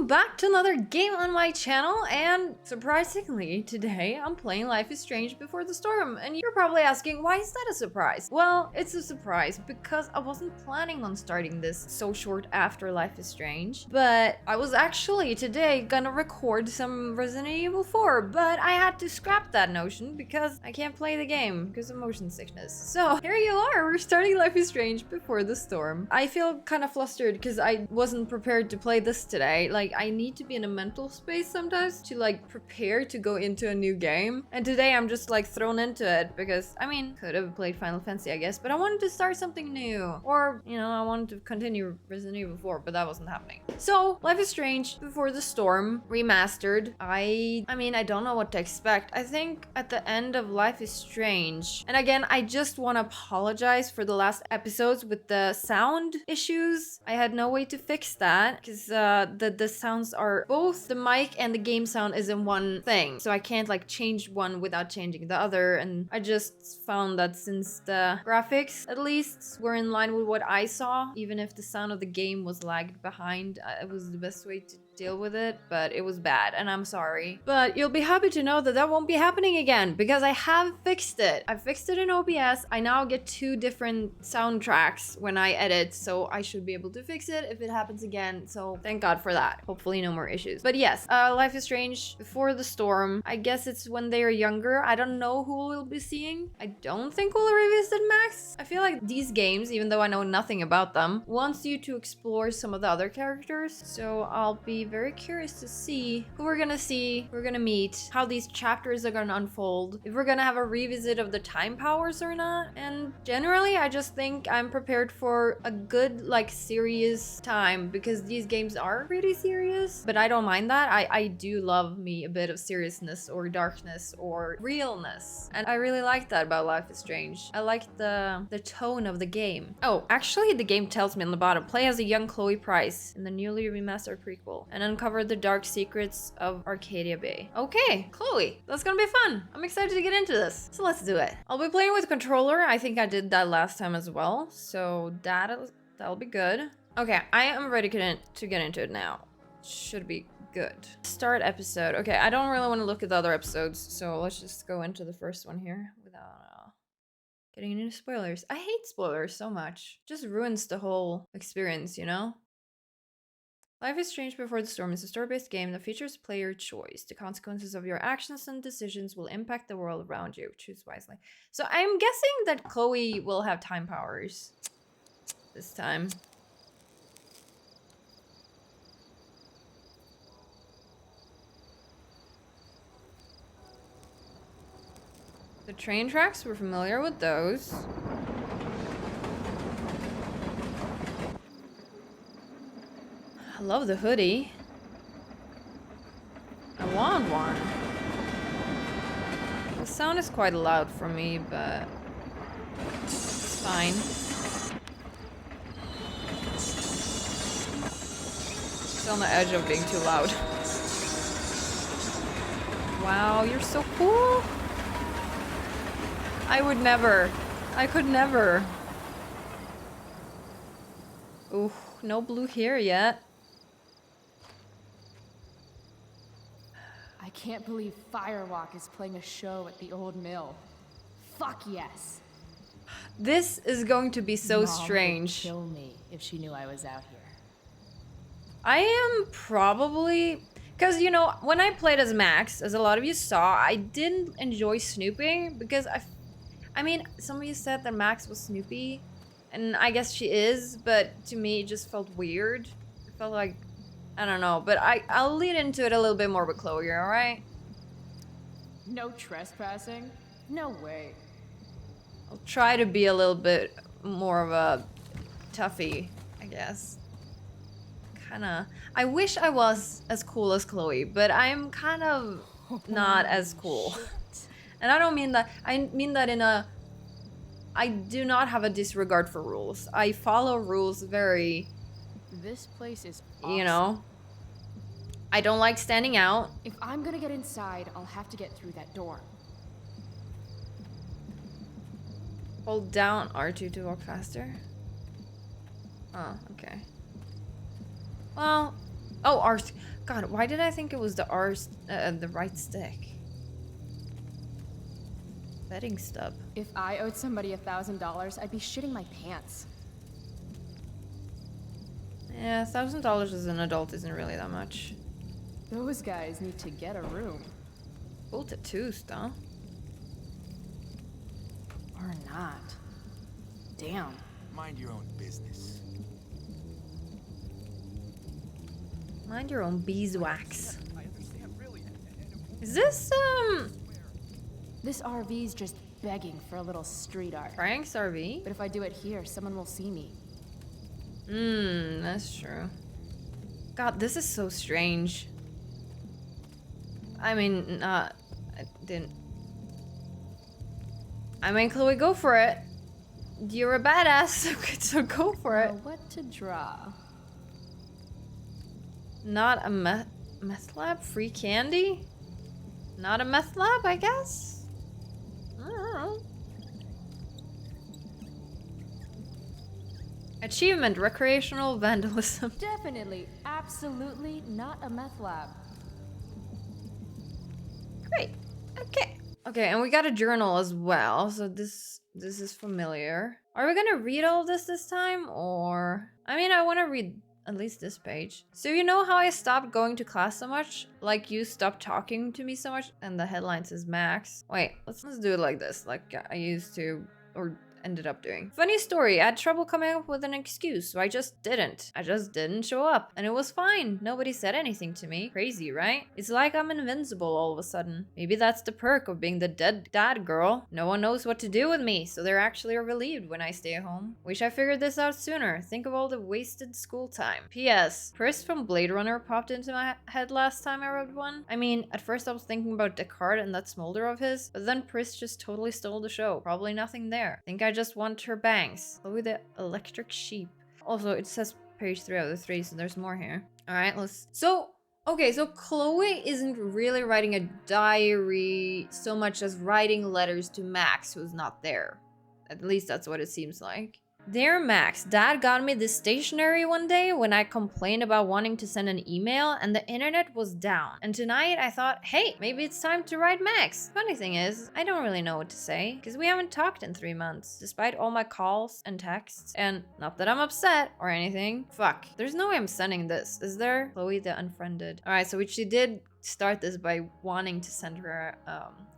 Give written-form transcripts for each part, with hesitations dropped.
welcome back to another game on my channel, and surprisingly, today I'm playing Life is Strange Before the Storm, and you're probably asking, why is that a surprise? Well, it's a surprise because I wasn't planning on starting this so short after Life is Strange, but I was actually today gonna record some Resident Evil 4, but I had to scrap that notion because I can't play the game because of motion sickness. So here you are, we're starting Life is Strange Before the Storm. I feel kind of flustered because I wasn't prepared to play this today. Like, I need to be in a mental space sometimes to like prepare to go into a new game. And today I'm just like thrown into it because, I mean, could have played Final Fantasy, I guess, but I wanted to start something new. Or, you know, I wanted to continue Resident Evil 4, but that wasn't happening. So, Life is Strange Before the Storm remastered. I mean, I don't know what to expect. I think at the end of Life is Strange, and again, I just want to apologize for the last episodes with the sound issues. I had no way to fix that because the sounds are both the mic and the game sound is in one thing, so I can't like change one without changing the other. And I just found that since the graphics at least were in line with what I saw, even if the sound of the game was lagged behind, it was the best way to deal with it. But it was bad and I'm sorry, but you'll be happy to know that that won't be happening again because I have fixed it. I fixed it in OBS. I now get 2 different soundtracks when I edit, so I should be able to fix it if it happens again. So thank God for that. Hopefully no more issues. But yes, Life is Strange Before the Storm. I guess it's when they are younger. I don't know who we'll be seeing. I don't think we'll revisit Max. I feel like these games, even though I know nothing about them, wants you to explore some of the other characters. So I'll be very curious to see who we're gonna see, who we're gonna meet, how these chapters are gonna unfold, if we're gonna have a revisit of the time powers or not. And generally, I just think I'm prepared for a good, like, serious time because these games are pretty serious, but I don't mind that. I do love me a bit of seriousness or darkness or realness, and I really like that about Life is Strange. I like the tone of the game. Oh, actually, the game tells me on the bottom, play as a young Chloe Price in the newly remastered prequel and uncover the dark secrets of Arcadia Bay. Okay, Chloe, that's gonna be fun. I'm excited to get into this, so let's do it. I'll be playing with controller. I think I did that last time as well, so that'll be good. Okay, I am ready to get into it now. Should be good. Start episode. Okay, I don't really want to look at the other episodes, so let's just go into the first one here without getting into spoilers. I hate spoilers so much. It just ruins the whole experience, you know? Life is Strange Before the Storm is a story-based game that features player choice. The consequences of your actions and decisions will impact the world around you. Choose wisely. So I'm guessing that Chloe will have time powers this time. The train tracks, we're familiar with those. I love the hoodie. I want one. The sound is quite loud for me, but it's fine. It's on the edge of being too loud. Wow, you're so cool. I would never. I could never. Ooh, no blue here yet. I can't believe Firewalk is playing a show at the old mill. Fuck yes. This is going to be so Mom strange. would kill me if she knew I was out here. I am probably... Because, you know, when I played as Max, as a lot of you saw, I didn't enjoy snooping because I mean, some of you said that Max was Snoopy, and I guess she is, but to me it just felt weird. It felt like, I don't know, but I'll lead into it a little bit more with Chloe, alright? No trespassing? No way. I'll try to be a little bit more of a toughie, I guess. Kinda. I wish I was as cool as Chloe, but I'm kind of not as cool. And I don't mean that, I mean that in a... I do not have a disregard for rules. I follow rules very... This place is awesome. You know? I don't like standing out. If I'm gonna get inside, I'll have to get through that door. Hold down R2 to walk faster. Oh, okay. Well, oh, God, why did I think it was the the right stick? Betting stub. If I owed somebody $1,000, I'd be shitting my pants. Yeah, $1,000 as an adult isn't really that much. Those guys need to get a room. Cool tattoos, though. Or not. Damn. Mind your own business. Mind your own beeswax. Is this, This RV's just begging for a little street art. Frank's RV? But if I do it here, someone will see me. That's true. God, this is so strange. I mean, I didn't. I mean, Chloe, go for it. You're a badass, so go for it. What to draw? Not a meth lab? Free candy? Not a meth lab, I guess? I don't know. Achievement, recreational vandalism. Definitely, absolutely not a meth lab. Great. Okay. Okay, and we got a journal as well, so this is familiar. Are we gonna read all this time, or... I mean, I want to read at least this page. So you know how I stopped going to class so much? Like you stopped talking to me so much? And the headline says Max. Wait, let's do it like this, like I used to, or ended up doing. Funny story, I had trouble coming up with an excuse, so I just didn't show up, and it was fine. Nobody said anything to me. Crazy, right? It's like I'm invincible all of a sudden. Maybe that's the perk of being the dead dad girl. No one knows what to do with me, so they're actually relieved when I stay home. Wish I figured this out sooner. Think of all the wasted school time. P.S. Pris from Blade Runner popped into my head last time I wrote one. I mean, at first I was thinking about Descartes and that smolder of his, but then Pris just totally stole the show. Probably nothing there. Think I just want her bangs. Chloe the electric sheep. Also, it says page 3 out of 3, so there's more here. Alright, let's... Okay, so Chloe isn't really writing a diary so much as writing letters to Max, who's not there. At least that's what it seems like. Dear Max, Dad got me this stationery one day when I complained about wanting to send an email and the internet was down. And tonight I thought, hey, maybe it's time to write Max. Funny thing is, I don't really know what to say because we haven't talked in 3 months, despite all my calls and texts. And not that I'm upset or anything. Fuck, there's no way I'm sending this, is there? Chloe the Unfriended. Alright, so she did start this by wanting to send her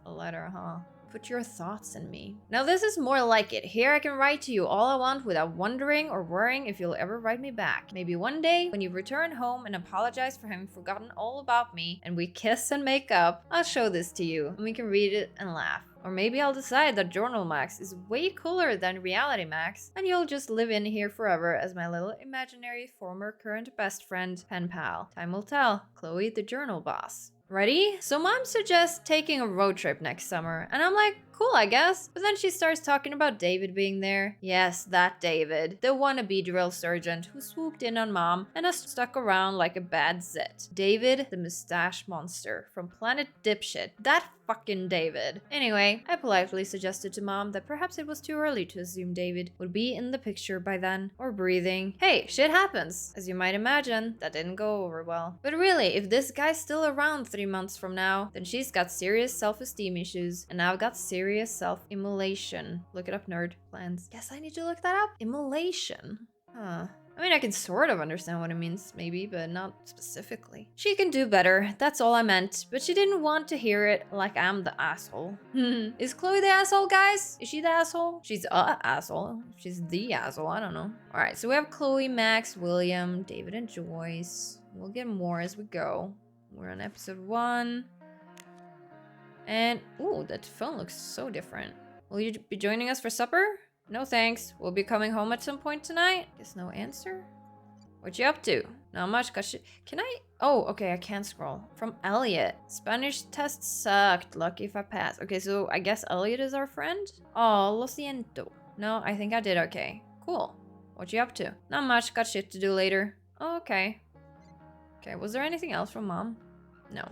a letter, huh? Put your thoughts in me. Now this is more like it. Here I can write to you all I want without wondering or worrying if you'll ever write me back. Maybe one day, when you return home and apologize for having forgotten all about me, and we kiss and make up, I'll show this to you, and we can read it and laugh. Or maybe I'll decide that Journal Max is way cooler than Reality Max, and you'll just live in here forever as my little imaginary former current best friend, pen pal. Time will tell. Chloe the Journal Boss. Ready? So Mom suggests taking a road trip next summer, and I'm like, cool, I guess. But then she starts talking about David being there. Yes, that David, the wannabe drill sergeant who swooped in on Mom and has stuck around like a bad zit. David, the mustache monster from Planet Dipshit. That fucking David. Anyway, I politely suggested to Mom that perhaps it was too early to assume David would be in the picture by then, or breathing. Hey, shit happens. As you might imagine, that didn't go over well. But really, if this guy's still around 3 months from now, then she's got serious self-esteem issues, and I've got serious self-immolation. Look it up, nerd. Plans. Guess I need to look that up. Immolation. Huh. I mean, I can sort of understand what it means, maybe, but not specifically. She can do better, that's all I meant, but she didn't want to hear it like I'm the asshole. Is Chloe the asshole, guys? Is she the asshole? She's a asshole. She's the asshole, I don't know. Alright, so we have Chloe, Max, William, David, and Joyce. We'll get more as we go. We're on episode 1. And, ooh, that phone looks so different. Will you be joining us for supper? No thanks. We'll be coming home at some point tonight. Guess no answer. What you up to? Not much, cause can I? Oh, okay, I can't scroll. From Elliot. Spanish test sucked. Lucky if I pass. Okay, so I guess Elliot is our friend? Oh, lo siento. No, I think I did okay. Cool. What you up to? Not much, got shit to do later. Oh, okay. Okay, was there anything else from Mom? No.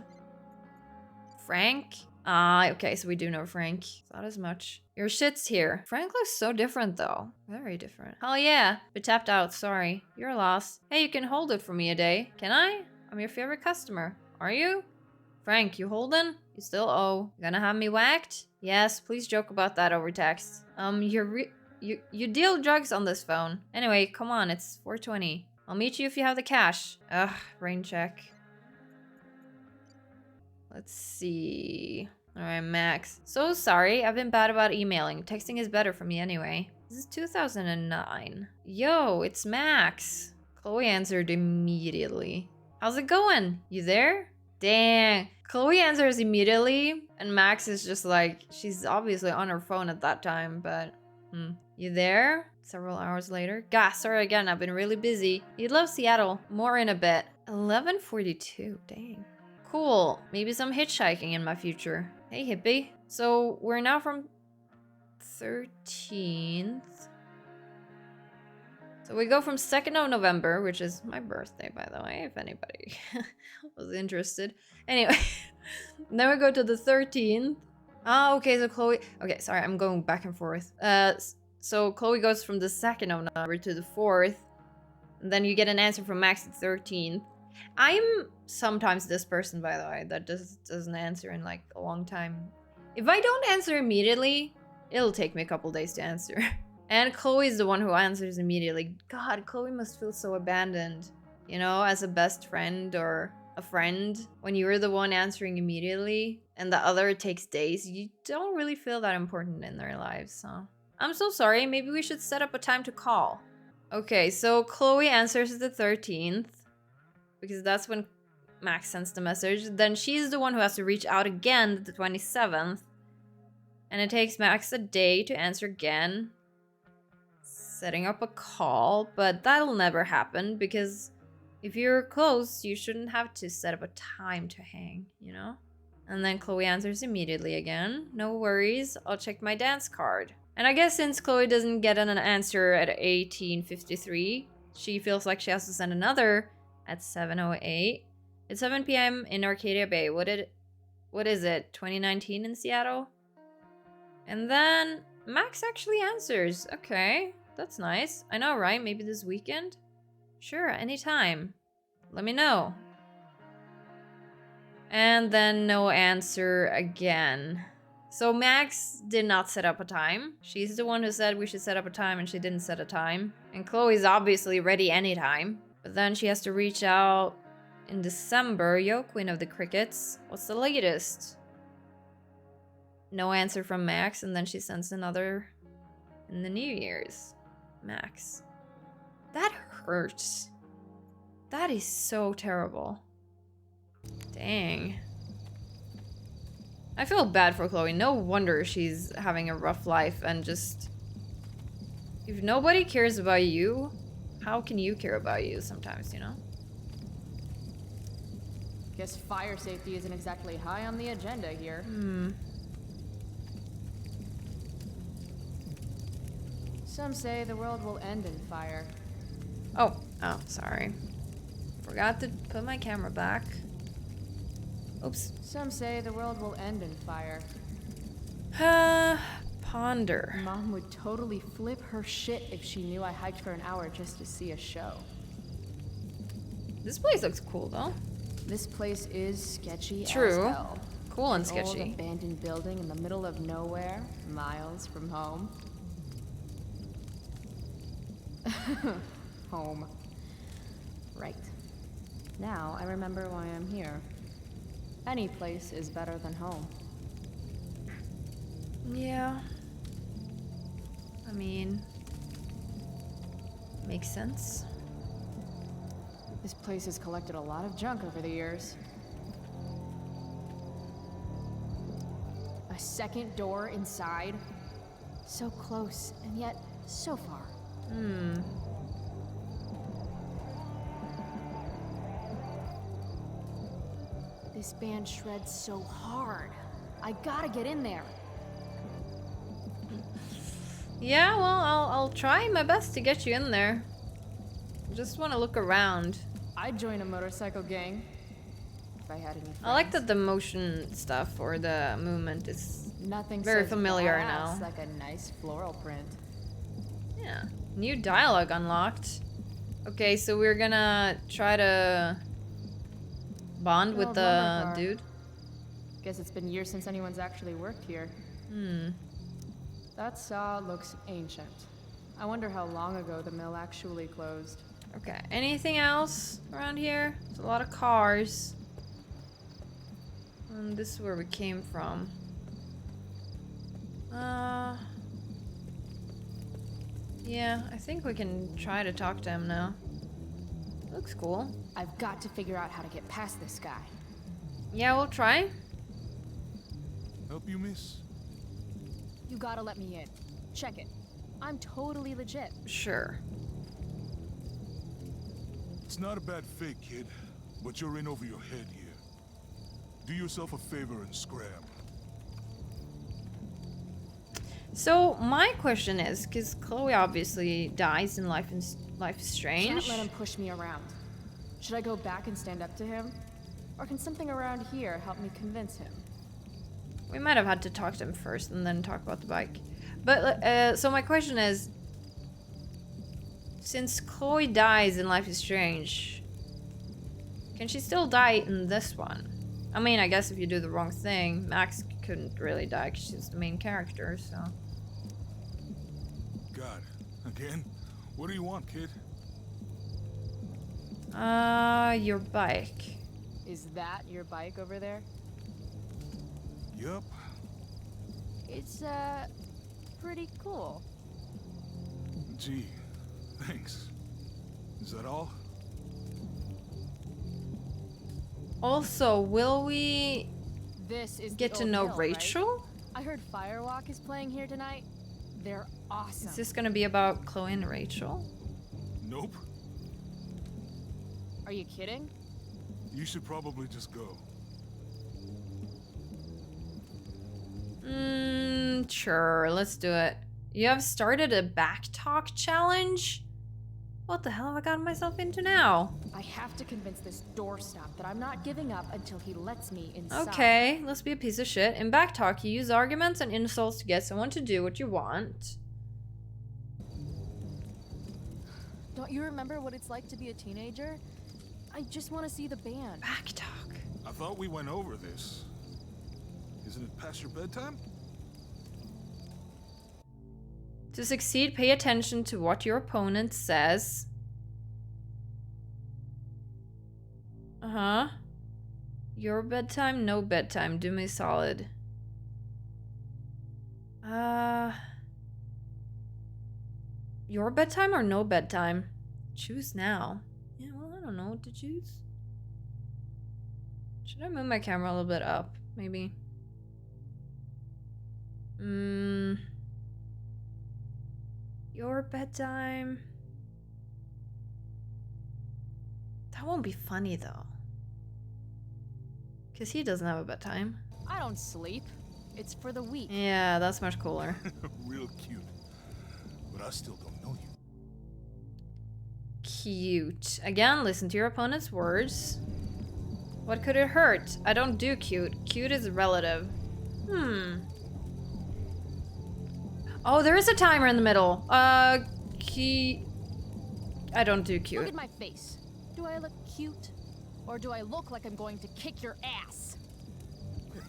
Frank? Ah, okay, so we do know Frank. Not as much. Your shit's here. Frank looks so different, though. Very different. Hell yeah. But tapped out, sorry. Your loss. Hey, you can hold it for me a day. Can I? I'm your favorite customer. Are you? Frank, you holding? You still owe. You gonna have me whacked? Yes, please joke about that over text. You deal drugs on this phone. Anyway, come on, it's 4:20. I'll meet you if you have the cash. Ugh, rain check. Let's see. Alright, Max. So sorry, I've been bad about emailing. Texting is better for me anyway. This is 2009. Yo, it's Max. Chloe answered immediately. How's it going? You there? Dang. Chloe answers immediately, and Max is just like, she's obviously on her phone at that time, but... You there? Several hours later. Gah, sorry again, I've been really busy. You'd love Seattle. More in a bit. 11:42, dang. Cool. Maybe some hitchhiking in my future. Hey, hippie. So, we're now from 13th. So we go from 2nd of November, which is my birthday, by the way, if anybody was interested. Anyway, then we go to the 13th. Ah, okay, so Chloe... Okay, sorry, I'm going back and forth. So Chloe goes from the 2nd of November to the 4th. And then you get an answer from Max the 13th. I'm sometimes this person, by the way, that doesn't answer in like a long time. If I don't answer immediately, it'll take me a couple days to answer. And Chloe's the one who answers immediately. God, Chloe must feel so abandoned. You know, as a best friend or a friend. When you're the one answering immediately and the other takes days, you don't really feel that important in their lives, so... I'm so sorry, maybe we should set up a time to call. Okay, so Chloe answers the 13th. Because that's when Max sends the message. Then she's the one who has to reach out again the 27th. And it takes Max a day to answer again. Setting up a call, but that'll never happen because if you're close, you shouldn't have to set up a time to hang, you know? And then Chloe answers immediately again. No worries, I'll check my dance card. And I guess since Chloe doesn't get an answer at 18:53, she feels like she has to send another at 7:08. It's 7 p.m. in Arcadia Bay. What is it? 2019 in Seattle? And then Max actually answers. Okay, that's nice. I know, right? Maybe this weekend? Sure, anytime. Let me know. And then no answer again. So Max did not set up a time. She's the one who said we should set up a time and she didn't set a time. And Chloe's obviously ready anytime. But then she has to reach out in December. Yo, Queen of the Crickets. What's the latest? No answer from Max, and then she sends another in the New Year's. Max. That hurts. That is so terrible. Dang. I feel bad for Chloe. No wonder she's having a rough life and just... If nobody cares about you, how can you care about you sometimes, you know? Guess fire safety isn't exactly high on the agenda here. Some say the world will end in fire. Oh, sorry. Forgot to put my camera back. Oops. Some say the world will end in fire. Ponder. Mom would totally flip her shit if she knew I hiked for an hour just to see a show. This place looks cool, though. This place is sketchy True. as hell. Cool and An old sketchy. abandoned building in the middle of nowhere, miles from home. Home. Right. Now I remember why I'm here. Any place is better than home. Yeah. I mean... Makes sense. This place has collected a lot of junk over the years. A second door inside. So close, and yet so far. This band shreds so hard. I gotta get in there. Yeah, well, I'll try my best to get you in there. Just want to look around. I'd join a motorcycle gang. If I had any friends. I like that the motion stuff or the movement is Nothing very says familiar badass now. like a nice floral print. Yeah. New dialogue unlocked. Okay, so we're gonna try to bond with old the lumber car. dude? Guess it's been years since anyone's actually worked here. That saw looks ancient. I wonder how long ago the mill actually closed. Okay, anything else around here? There's a lot of cars. And this is where we came from. Yeah, I think we can try to talk to him now. Looks cool. I've got to figure out how to get past this guy. Yeah, we'll try. Help you, miss? You gotta let me in. Check it. I'm totally legit. Sure. It's not a bad fake, kid, but you're in over your head here. Do yourself a favor and scram. So my question is, because Chloe obviously dies in Life is Strange. Can't let him push me around. Should I go back and stand up to him? Or can something around here help me convince him? We might have had to talk to him first and then talk about the bike. But, so my question is, since Chloe dies in Life is Strange, can she still die in this one? I mean, I guess if you do the wrong thing, Max couldn't really die because she's the main character, so... God, again? What do you want, kid? Your bike. Is that your bike over there? Yup. It's, pretty cool. Gee, thanks. Is that all? Also, will we This is get the to old know mill, Rachel? Right? I heard Firewalk is playing here tonight. They're awesome. Is this gonna be about Chloe and Rachel? Nope. Are you kidding? You should probably just go. Sure, let's do it. You have started a backtalk challenge? What the hell have I gotten myself into now? I have to convince this doorstop that I'm not giving up until he lets me inside. Okay, let's be a piece of shit. In backtalk, you use arguments and insults to get someone to do what you want. Don't you remember what it's like to be a teenager? I just want to see the band. Backtalk. I thought we went over this. Isn't it past your bedtime? To succeed, pay attention to what your opponent says. Uh-huh. Your bedtime, no bedtime. Do me solid. Your bedtime or no bedtime? Choose now. Yeah, well, I don't know what to choose. Should I move my camera a little bit up? Maybe. Your bedtime. That won't be funny though. Because he doesn't have a bedtime. I don't sleep. It's for the weak. Yeah, that's much cooler. Real cute. But I still don't know you. Cute. Again, listen to your opponent's words. What could it hurt? I don't do cute. Cute is relative. Oh, there is a timer in the middle. I don't do cute. Look at my face. Do I look cute? Or do I look like I'm going to kick your ass?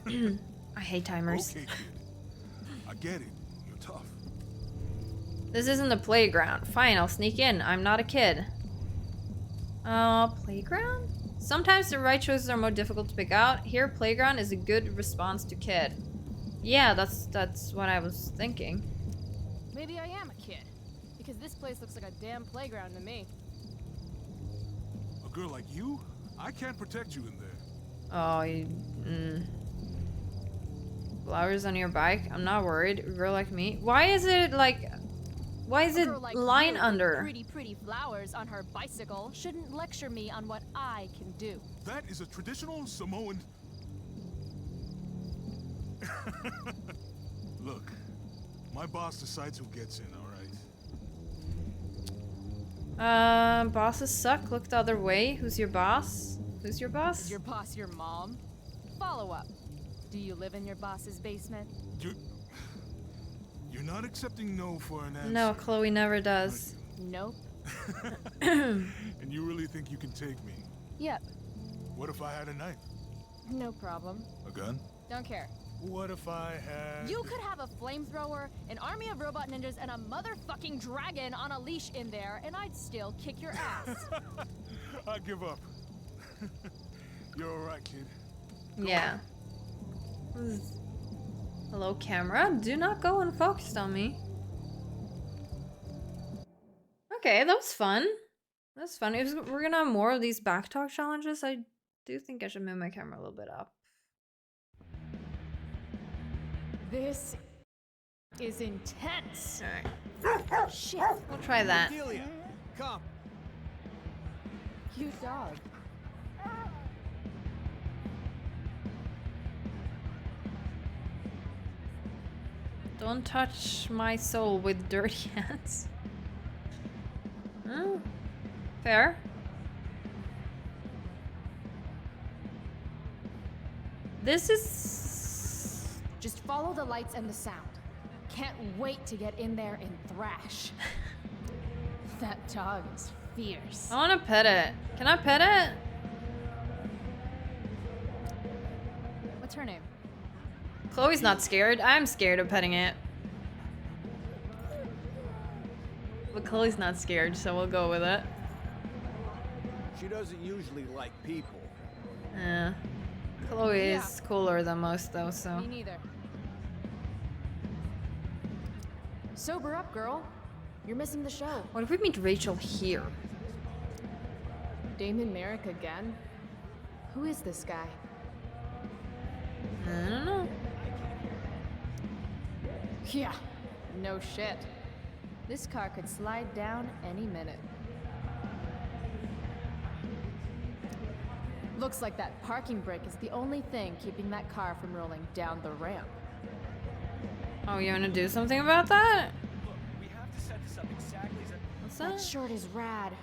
I hate timers. Okay, kid. I get it. You're tough. This isn't the playground. Fine, I'll sneak in. I'm not a kid. Playground? Sometimes the right choices are more difficult to pick out. Here, playground is a good response to kid. Yeah, that's what I was thinking. Maybe I am a kid. Because this place looks like a damn playground to me. A girl like you? I can't protect you in there. Oh, flowers on your bike? I'm not worried. A girl like me. Why is it like... Why is it Like line you, under? Pretty flowers on her bicycle shouldn't lecture me on what I can do. That is a traditional Samoan... Look, my boss decides who gets in, alright? Bosses suck. Look the other way. Who's your boss? Who's your boss? Is your boss your mom? Follow up. Do you live in your boss's basement? You're not accepting no for an answer. No, Chloe never does. Nope. And you really think you can take me? Yep. What if I had a knife? No problem. A gun? Don't care. What if I had... You could have a flamethrower, an army of robot ninjas, and a motherfucking dragon on a leash in there, and I'd still kick your ass. I give up. You're alright, kid. Yeah. Hello, camera. Do not go unfocused on me. Okay, that was fun. That's fun. If we're gonna have more of these backtalk challenges, I do think I should move my camera a little bit up. This is intense. Alright. Shit. We'll try that. Delia, come. Cute dog. Don't touch my soul with dirty hands. Hmm. Fair. This is... Just follow the lights and the sound. Can't wait to get in there and thrash. That dog is fierce. I want to pet it. Can I pet it? What's her name? Chloe's not scared. I'm scared of petting it. But Chloe's not scared, so we'll go with it. She doesn't usually like people. Yeah. Chloe is cooler than most, though, so. Me neither. Sober up, girl. You're missing the show. What if we meet Rachel here? Damon Merrick again? Who is this guy? I don't know. Yeah, no shit. This car could slide down any minute. Looks like that parking brake is the only thing keeping that car from rolling down the ramp. Oh, you want to do something about that? Look, we have to set this up exactly as What's That that? shirt is rad.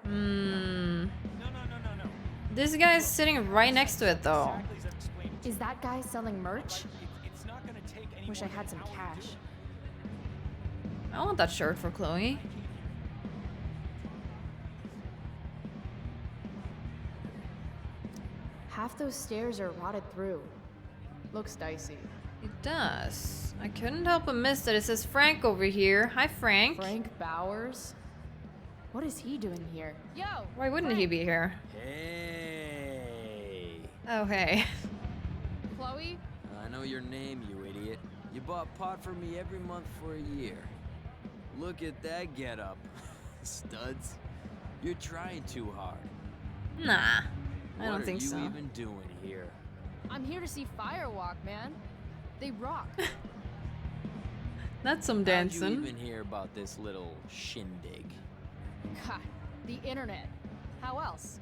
Hmm. No. This guy's sitting right next to it, though. Exactly as I've explained it. Is that guy selling merch? It's not gonna take any Wish I more had than some an hour to cash. do. I want that shirt for Chloe. Half those stairs are rotted through. Looks dicey. It does. I couldn't help but miss that it says Frank over here. Hi, Frank. Frank Bowers? What is he doing here? Yo! Why wouldn't he be here? Hey. Oh, hey. Chloe? I know your name, you idiot. You bought pot for me every month for a year. Look at that getup. Studs. You're trying too hard. Nah. I don't think so. so. What are you even doing here? I'm here to see Firewalk, man. They rock. That's some How'd dancing. you even hear about this little shindig? God, the internet. How else?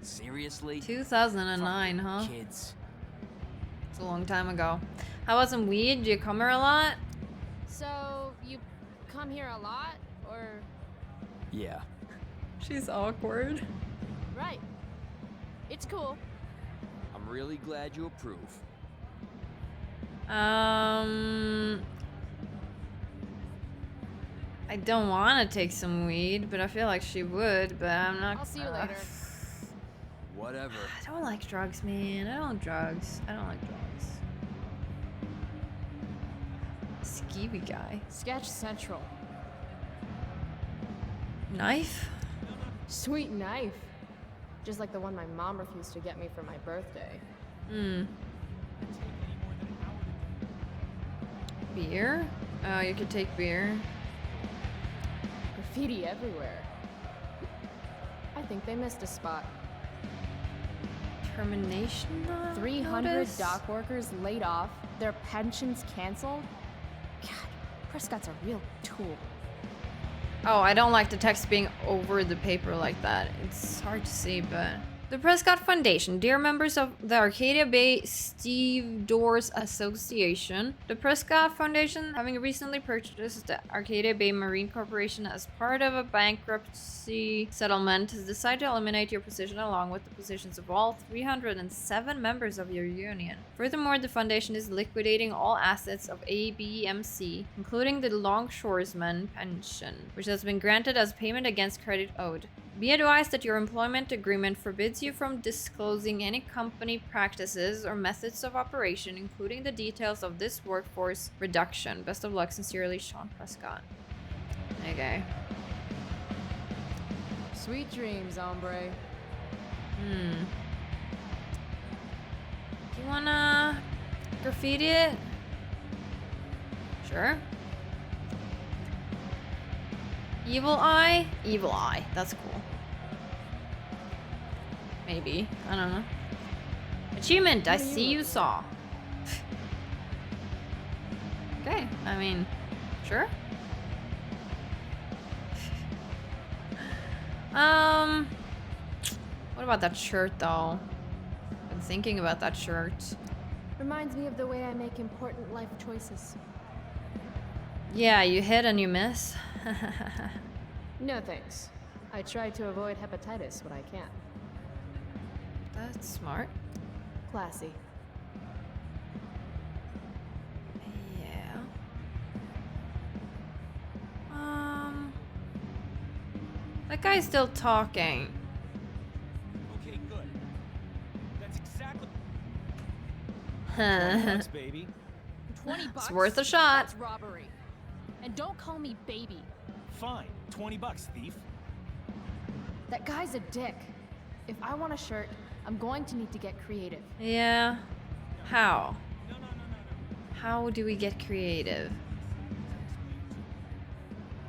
Seriously? 2009, huh? Kids. It's a long time ago. How about some weed? Do you come here a lot? So, you come here a lot, or? Yeah. She's awkward. Right. It's cool. I'm really glad you approve. I don't want to take some weed, but I feel like she would, but I'm not. I'll see you later. Whatever. I don't like drugs, man. I don't like drugs. I don't like drugs. Skeevy guy. Sketch Central. Knife? Sweet knife. Just like the one my mom refused to get me for my birthday. Hmm. Beer? Oh, you could take beer. Graffiti everywhere. I think they missed a spot. Termination? 300 notice? dock workers laid off, their pensions canceled. God, Prescott's a real tool. Oh, I don't like the text being over the paper like that. It's hard to see, but... The Prescott Foundation. Dear members of the Arcadia Bay Stevedores Association, the Prescott Foundation, having recently purchased the Arcadia Bay Marine Corporation as part of a bankruptcy settlement, has decided to eliminate your position along with the positions of all 307 members of your union. Furthermore, the foundation is liquidating all assets of ABMC, including the Longshoresman pension, which has been granted as payment against credit owed. Be advised that your employment agreement forbids you from disclosing any company practices or methods of operation, including the details of this workforce reduction. Best of luck, sincerely, Sean Prescott. Okay. Sweet dreams, hombre. Do you wanna graffiti it? Sure. Evil Eye? Evil Eye. That's cool. Maybe. I don't know. Achievement. I see you saw. Okay. I mean, sure. What about that shirt though? Been thinking about that shirt. Reminds me of the way I make important life choices. Yeah, you hit and you miss. No thanks. I try to avoid hepatitis when I can. That's smart. Classy. Yeah. That guy's still talking. Okay, good. That's exactly. It's Thanks, baby. 20 bucks? worth a shot. That's robbery. And don't call me baby. Fine. $20, thief. That guy's a dick. If I want a shirt, I'm going to need to get creative. Yeah. How? No. How do we get creative?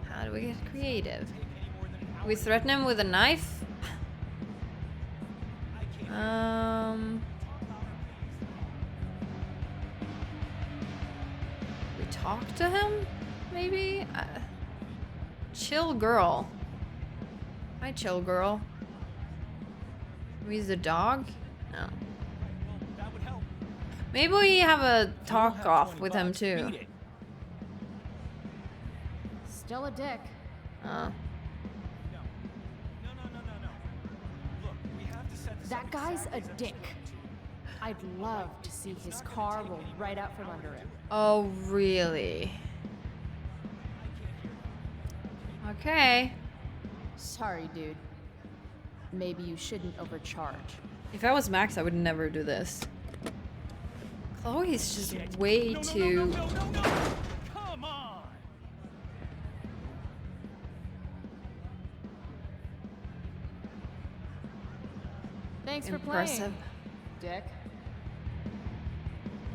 How do we get creative? Take any more than an hour. We threaten him with a knife? I can't. We talk to him? Maybe? Chill girl. Hi, chill girl. He's the dog? No. Well, that would help. Maybe we have a You don't talk have off 20 with him bucks, too. beat it. Still a dick. Oh. No. Look, we have to set this That up guy's a exactly as I dick. explained to you. I'd love to see his car roll right out from under him. Oh, really? Okay. Sorry, dude. Maybe you shouldn't overcharge. If I was Max, I would never do this. Chloe's just Shit. way No. too... Come on. Thanks for impressive. playing, dick.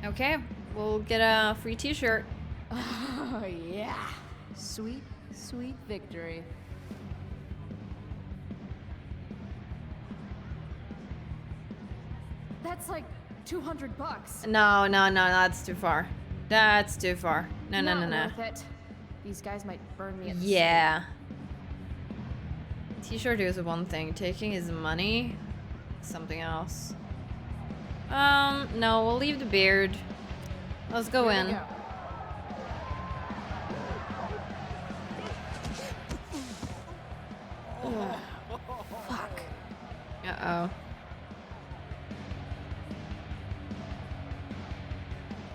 Okay, we'll get a free t-shirt. Oh, yeah. Sweet, sweet victory. That's like 200 bucks. No, that's too far. That's too far. No. Not worth it. These guys might burn me at the Yeah. T-shirt is one thing. Taking his money, something else. No, we'll leave the beard. Let's go Here in. we go. Fuck. Uh-oh.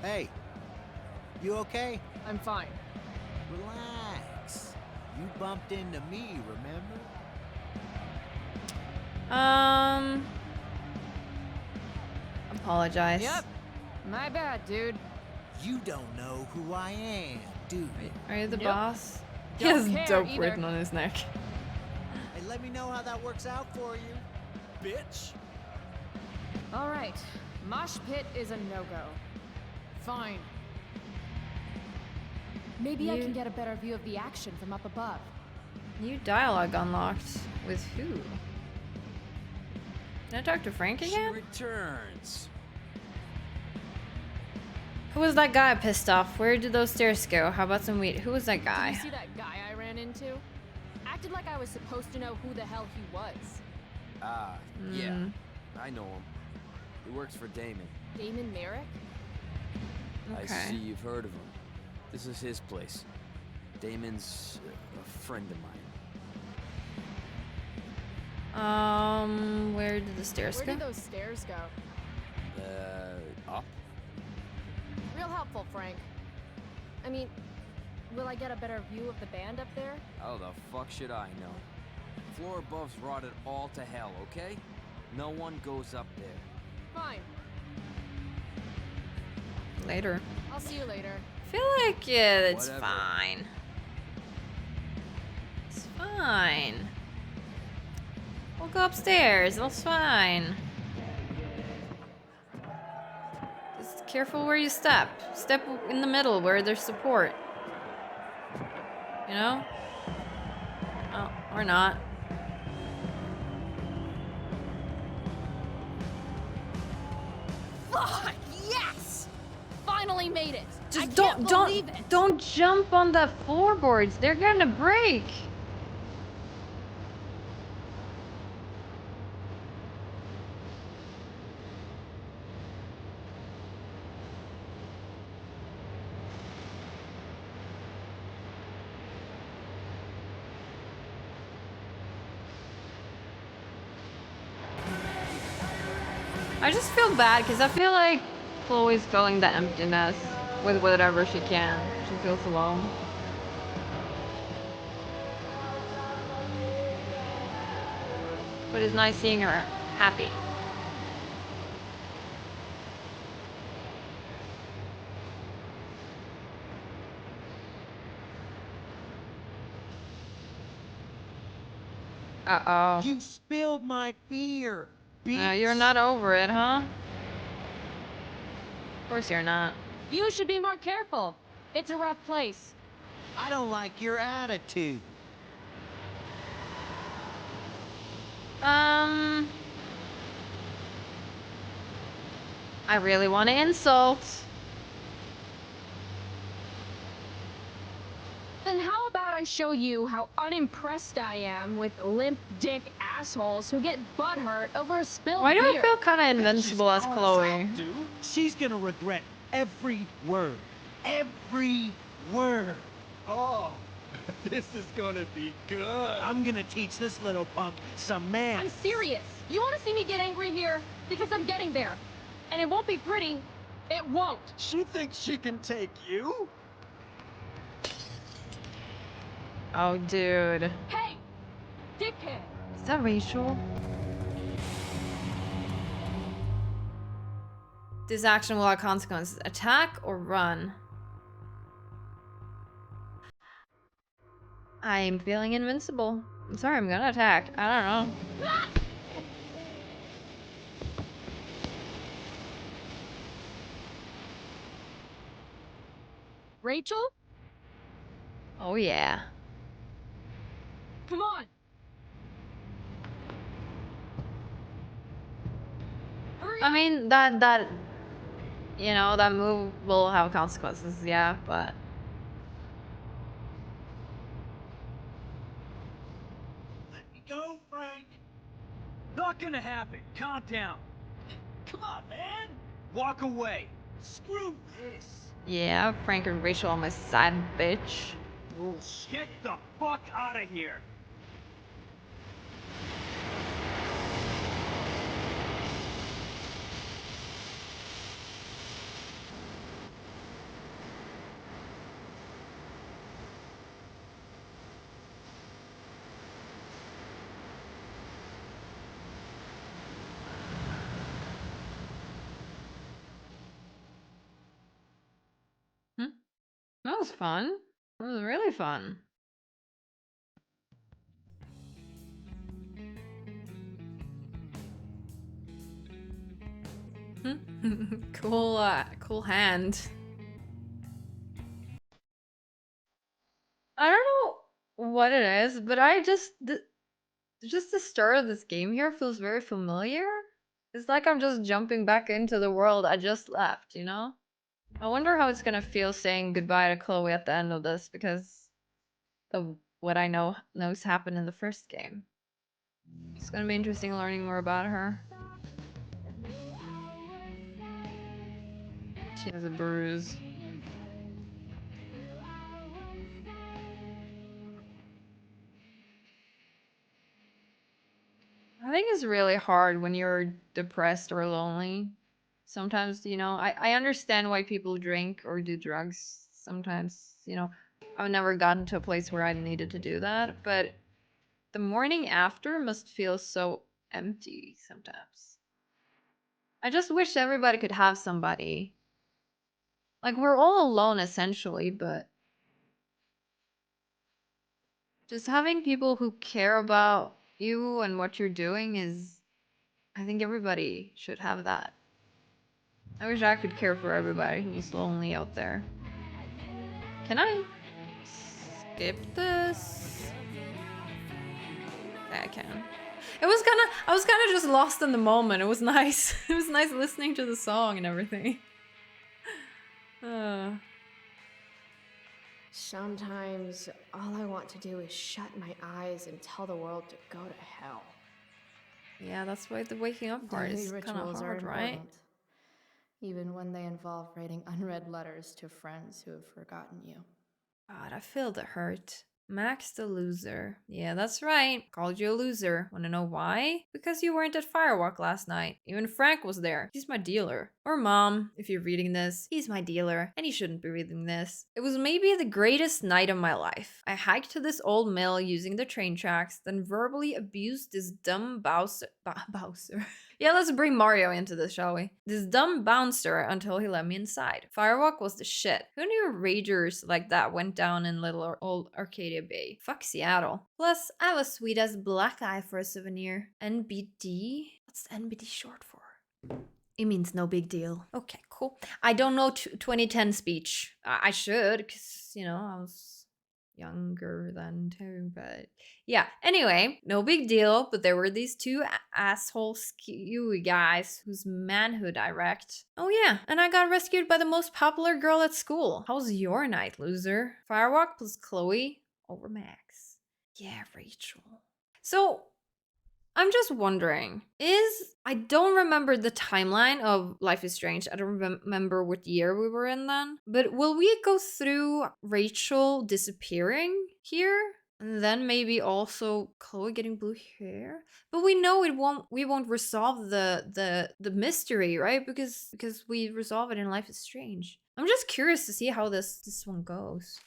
Hey, you okay? I'm fine. Relax. You bumped into me, remember? Apologize. Yep. My bad, dude. You don't know who I am, do you? Are you the Nope. boss? He Don't has care dope either. written on his neck. Hey, let me know how that works out for you, bitch. All right. Mosh pit is a no-go. Fine. Maybe I You- can get a better view of the action from up above. New dialogue unlocked. With who? Can I talk to Frank She again? returns. Who was that guy pissed off? Where did those stairs go? How about some weed? Who was that Did guy? you see that guy I ran into? Acted like I was supposed to know who the hell he was. Ah, yeah. Mm. I know him. He works for Damon. Damon Merrick? I Okay. see you've heard of him. This is his place. Damon's a friend of mine. Where did the stairs Where go? did those stairs go? Up? Real helpful, Frank. I mean, will I get a better view of the band up there? How the fuck should I know? Floor above's rotted all to hell, okay? No one goes up there. Fine. Later. I'll see you later. I feel like, yeah, it's Whatever. fine. It's fine. We'll go upstairs. It's fine. Just careful where you step. Step in the middle where there's support. You know? Oh, or not. Fuck! Yes! Finally made it. I Just can't believe it. don't jump on the floorboards. They're gonna break. I just feel bad because I feel like Chloe's filling the emptiness with whatever she can. She feels alone. But it's nice seeing her happy. Uh-oh. You spilled my beer, bitch. You're not over it, huh? Of course you're not. You should be more careful. It's a rough place. I don't like your attitude. I really want to insult. Then how about I show you how unimpressed I am with limp dick assholes who get butthurt over a spilled Why do I beer? feel kind of invincible as Chloe? Dude, she's gonna regret every word. Every word. Oh, this is gonna be good. I'm gonna teach this little punk some manners. I'm serious. You want to see me get angry here? Because I'm getting there. And it won't be pretty. It won't. She thinks she can take you? Oh, dude. Hey! Dickhead! Is that Rachel? This action will have consequences. Attack or run? I'm feeling invincible. I'm sorry, I'm gonna attack. I don't know. Rachel? Oh yeah. Come on! Hurry I up! mean, that you know, that move will have consequences, yeah, but Let me go, Frank. Not gonna happen. Calm down. Come on, man. Walk away. Screw this. yeah, Frank and Rachel on my side, bitch. Get the fuck out of here. Hmm? That was fun. That was really fun. Cool, cool hand. I don't know what it is, but I just the start of this game here feels very familiar. It's like I'm just jumping back into the world I just left, you know? I wonder how it's gonna feel saying goodbye to Chloe at the end of this because of what I knows happened in the first game. It's gonna be interesting learning more about her. She has a bruise. I think it's really hard when you're depressed or lonely. Sometimes, you know, I understand why people drink or do drugs. Sometimes, you know, I've never gotten to a place where I needed to do that, but The morning after must feel so empty sometimes. I just wish everybody could have somebody. Like, we're all alone essentially, but just having people who care about you and what you're doing is, I think everybody should have that. I wish I could care for everybody who's lonely out there. Can I skip this? Yeah, I can. I was kind of just lost in the moment. It was nice. It was nice listening to the song and everything. Sometimes all I want to do is shut my eyes and tell the world to go to hell. Yeah, that's why the waking up part Daily is kind of rituals are hard, right? important, even when they involve writing unread letters to friends who have forgotten you. God, I feel the hurt. Max the loser. Yeah, that's right. Called you a loser. Wanna know why? Because you weren't at Firewalk last night. Even Frank was there. He's my dealer. Or mom, if you're reading this. He's my dealer, and he shouldn't be reading this. It was maybe the greatest night of my life. I hiked to this old mill using the train tracks, then verbally abused this dumb Bowser. Yeah, let's bring Mario into this, shall we? This dumb bouncer until he let me inside. Firewalk was the shit. Who knew ragers like that went down in little old Arcadia Bay? Fuck Seattle. Plus, I have a sweet ass black eye for a souvenir. NBD? What's NBD short for? It means no big deal. Okay, cool. I don't know 2010 speech. I should, because, you know, I was younger then too, but yeah. Anyway, no big deal, but there were these two asshole skewy guys whose manhood I wrecked. Oh yeah, and I got rescued by the most popular girl at school. How was your night, loser? Firewalk plus Chloe over Max. Yeah, Rachel. So I'm just wondering, I don't remember the timeline of Life is Strange. I don't remember what year we were in then. But will we go through Rachel disappearing here? And then maybe also Chloe getting blue hair? But we know we won't resolve the mystery, right? Because we resolve it in Life is Strange. I'm just curious to see how this one goes.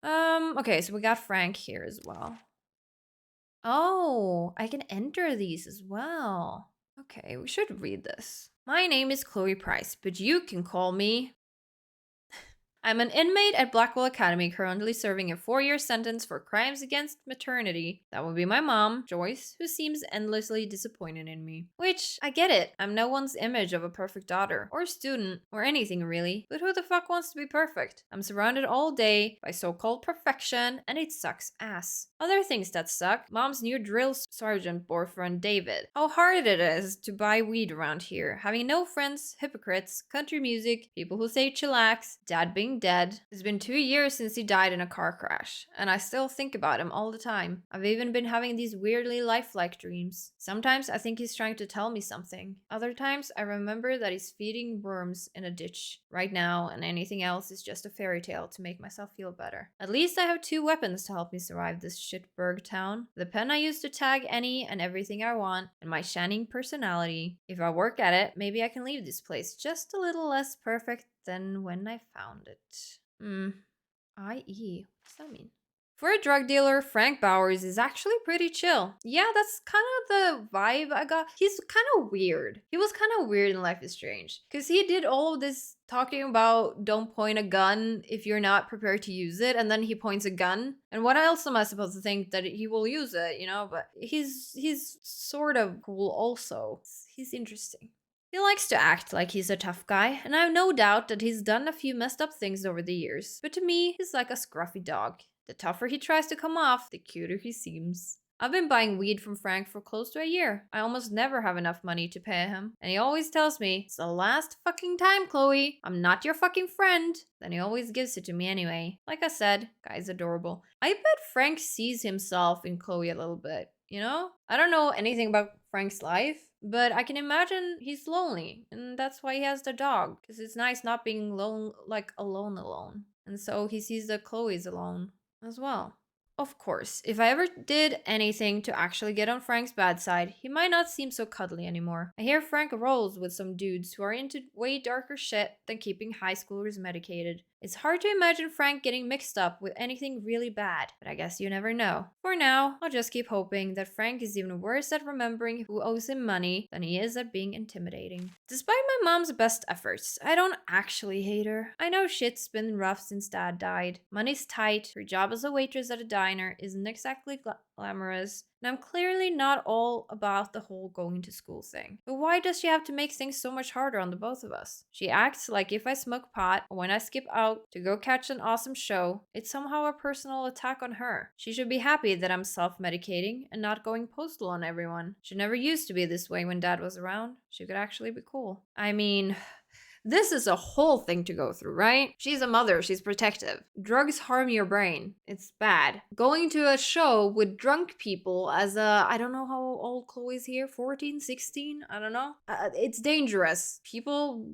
Okay, so we got Frank here as well. Oh, I can enter these as well. Okay, we should read this. My name is Chloe Price, but you can call me... I'm an inmate at Blackwell Academy, currently serving a 4-year sentence for crimes against maternity. That would be my mom, Joyce, who seems endlessly disappointed in me. Which, I get it. I'm no one's image of a perfect daughter, or student, or anything really. But who the fuck wants to be perfect? I'm surrounded all day by so-called perfection, and it sucks ass. Other things that suck: mom's new drill sergeant boyfriend, David. How hard it is to buy weed around here. Having no friends, hypocrites, country music, people who say chillax, dad being dead. It's been 2 years since he died in a car crash, and I still think about him all the time. I've even been having these weirdly lifelike dreams. Sometimes I think he's trying to tell me something. Other times I remember that he's feeding worms in a ditch right now, and anything else is just a fairy tale to make myself feel better. At least I have 2 weapons to help me survive this shitberg town. The pen I use to tag any and everything I want, and my shining personality. If I work at it, maybe I can leave this place just a little less perfect than when I found it. I.e. What's that mean? For a drug dealer, Frank Bowers is actually pretty chill. Yeah, that's kind of the vibe I got. He's kind of weird. He was kind of weird in Life is Strange. Because he did all of this talking about don't point a gun if you're not prepared to use it. And then he points a gun. And what else am I supposed to think that he will use it, you know? But he's sort of cool also. He's interesting. He likes to act like he's a tough guy, and I have no doubt that he's done a few messed up things over the years. But to me, he's like a scruffy dog. The tougher he tries to come off, the cuter he seems. I've been buying weed from Frank for close to a year. I almost never have enough money to pay him. And he always tells me, it's the last fucking time, Chloe. I'm not your fucking friend. Then he always gives it to me anyway. Like I said, guy's adorable. I bet Frank sees himself in Chloe a little bit, you know? I don't know anything about Frank's life, but I can imagine he's lonely. And that's why he has the dog. Because it's nice not being alone. And so he sees that Chloe's alone as well. Of course, if I ever did anything to actually get on Frank's bad side, he might not seem so cuddly anymore. I hear Frank rolls with some dudes who are into way darker shit than keeping high schoolers medicated. It's hard to imagine Frank getting mixed up with anything really bad, but I guess you never know. For now, I'll just keep hoping that Frank is even worse at remembering who owes him money than he is at being intimidating. Despite my mom's best efforts, I don't actually hate her. I know shit's been rough since dad died. Money's tight, her job as a waitress at a diner isn't exactly glamorous, and I'm clearly not all about the whole going to school thing. But why does she have to make things so much harder on the both of us? She acts like if I smoke pot or when I skip out to go catch an awesome show, it's somehow a personal attack on her. She should be happy that I'm self-medicating and not going postal on everyone. She never used to be this way when dad was around. She could actually be cool. I mean, this is a whole thing to go through, right? She's a mother, she's protective. Drugs harm your brain. It's bad. Going to a show with drunk people as I don't know how old Chloe's here, 14, 16, I don't know. It's dangerous. People,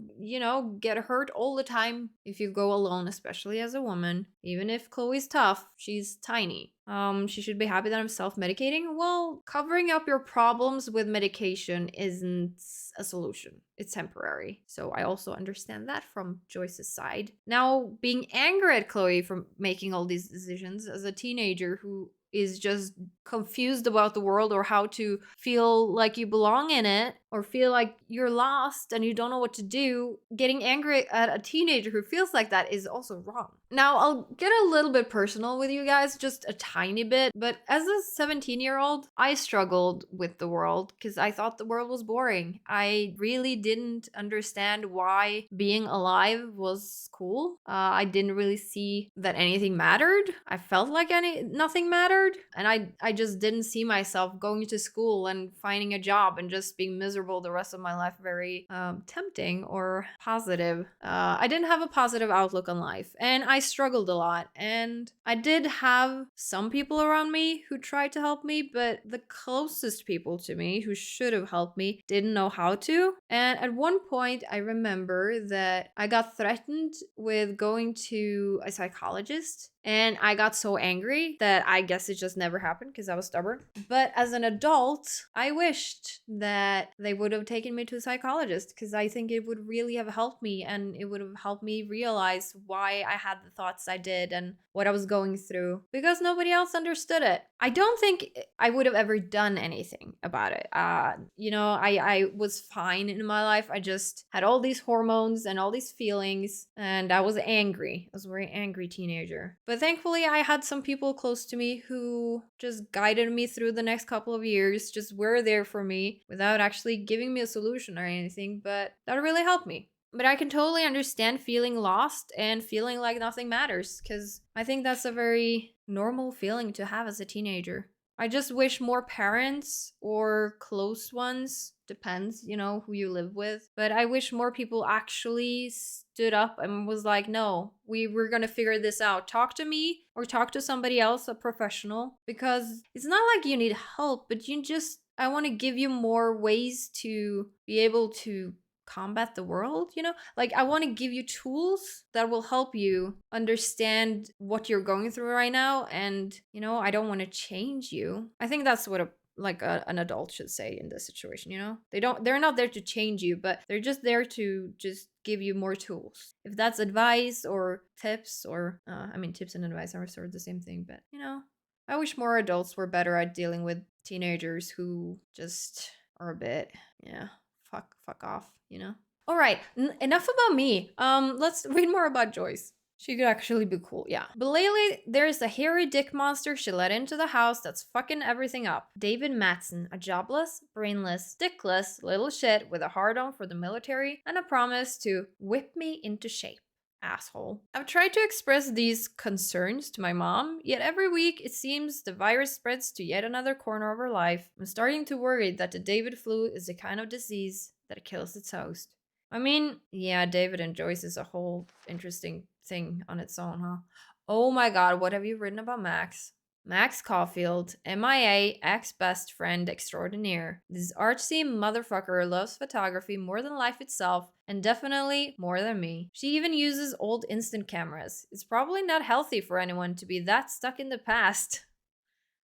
get hurt all the time if you go alone, especially as a woman. Even if Chloe's tough, she's tiny. She should be happy that I'm self-medicating. Well, covering up your problems with medication isn't a solution. It's temporary. So I also understand that from Joyce's side. Now, being angry at Chloe for making all these decisions as a teenager who is just confused about the world or how to feel like you belong in it or feel like you're lost and you don't know what to do, getting angry at a teenager who feels like that is also wrong. Now, I'll get a little bit personal with you guys, just a tiny bit, but as a 17-year-old, I struggled with the world because I thought the world was boring. I really didn't understand why being alive was cool. I didn't really see that anything mattered. I felt like nothing mattered, and I just didn't see myself going to school and finding a job and just being miserable the rest of my life very tempting or positive. I didn't have a positive outlook on life, and I struggled a lot, and I did have some people around me who tried to help me, but the closest people to me who should have helped me didn't know how to. And at one point, I remember that I got threatened with going to a psychologist, and I got so angry that I guess it just never happened because I was stubborn. But as an adult, I wished that they would have taken me to a psychologist because I think it would really have helped me, and it would have helped me realize why I had the thoughts I did and what I was going through, because nobody else understood it. I don't think I would have ever done anything about it. I was fine in my life. I just had all these hormones and all these feelings, and I was angry. I was a very angry teenager. But thankfully, I had some people close to me who just guided me through the next couple of years, just were there for me without actually giving me a solution or anything, but that really helped me. But I can totally understand feeling lost and feeling like nothing matters, because I think that's a very normal feeling to have as a teenager. I just wish more parents or close ones, depends, who you live with, but I wish more people actually stood up and was like, no, we're gonna figure this out. Talk to me or talk to somebody else, a professional, because it's not like you need help, but I want to give you more ways to be able to combat the world, like I want to give you tools that will help you understand what you're going through right now, and I don't want to change you. I think that's what an adult should say in this situation. They're not there to change you, but they're just there to just give you more tools. If that's advice or tips, or tips and advice are sort of the same thing, but I wish more adults were better at dealing with teenagers who just are a bit fuck off. All right, enough about me. Let's read more about Joyce. She could actually be cool, yeah. But lately, there's a hairy dick monster she let into the house that's fucking everything up. David Matson, a jobless, brainless, dickless little shit with a hard-on for the military and a promise to whip me into shape. Asshole. I've tried to express these concerns to my mom, yet every week it seems the virus spreads to yet another corner of her life. I'm starting to worry that the David flu is the kind of disease that kills its host. Yeah, David and Joyce is a whole interesting thing on its own, huh? Oh my god, what have you written about Max? Max Caulfield, MIA, ex-best friend extraordinaire. This artsy motherfucker loves photography more than life itself, and definitely more than me. She even uses old instant cameras. It's probably not healthy for anyone to be that stuck in the past.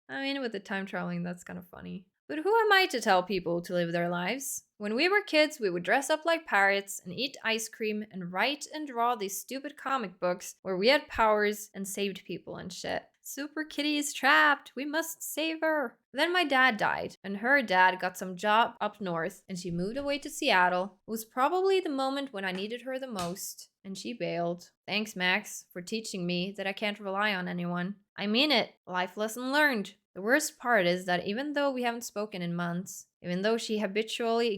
With the time traveling, that's kind of funny. But who am I to tell people to live their lives? When we were kids, we would dress up like pirates and eat ice cream and write and draw these stupid comic books where we had powers and saved people and shit. Super Kitty is trapped. We must save her. Then my dad died, and her dad got some job up north, and she moved away to Seattle. It was probably the moment when I needed her the most, and she bailed. Thanks, Max, for teaching me that I can't rely on anyone. I mean it. Life lesson learned. The worst part is that even though we haven't spoken in months, even though she habitually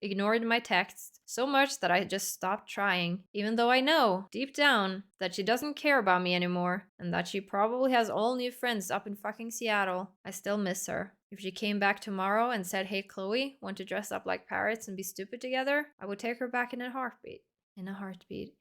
ignored my texts so much that I just stopped trying, even though I know, deep down, that she doesn't care about me anymore, and that she probably has all new friends up in fucking Seattle, I still miss her. If she came back tomorrow and said, "Hey Chloe, want to dress up like parrots and be stupid together?" I would take her back in a heartbeat. In a heartbeat.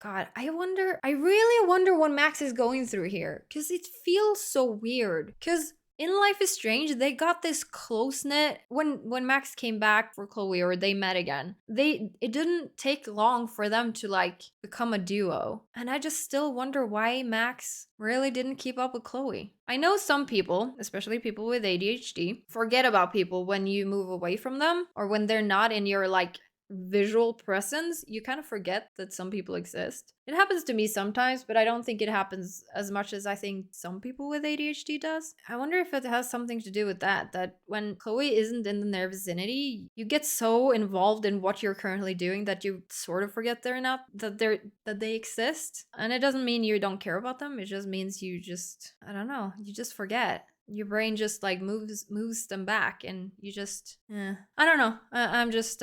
God, I really wonder what Max is going through here. Because it feels so weird. Because in Life is Strange, they got this close-knit... When Max came back for Chloe, or they met again, it didn't take long for them to, like, become a duo. And I just still wonder why Max really didn't keep up with Chloe. I know some people, especially people with ADHD, forget about people when you move away from them, or when they're not in your, like, visual presence. You kind of forget that some people exist. It happens to me sometimes, but I don't think it happens as much as I think some people with ADHD does. I wonder if it has something to do with that when Chloe isn't in their vicinity, you get so involved in what you're currently doing that you sort of forget that they exist. And it doesn't mean you don't care about them, it just means you just, I don't know, you just forget. Your brain just like moves them back, and you just I don't know. I'm just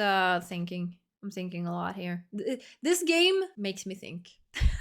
thinking. I'm thinking a lot here. This game makes me think.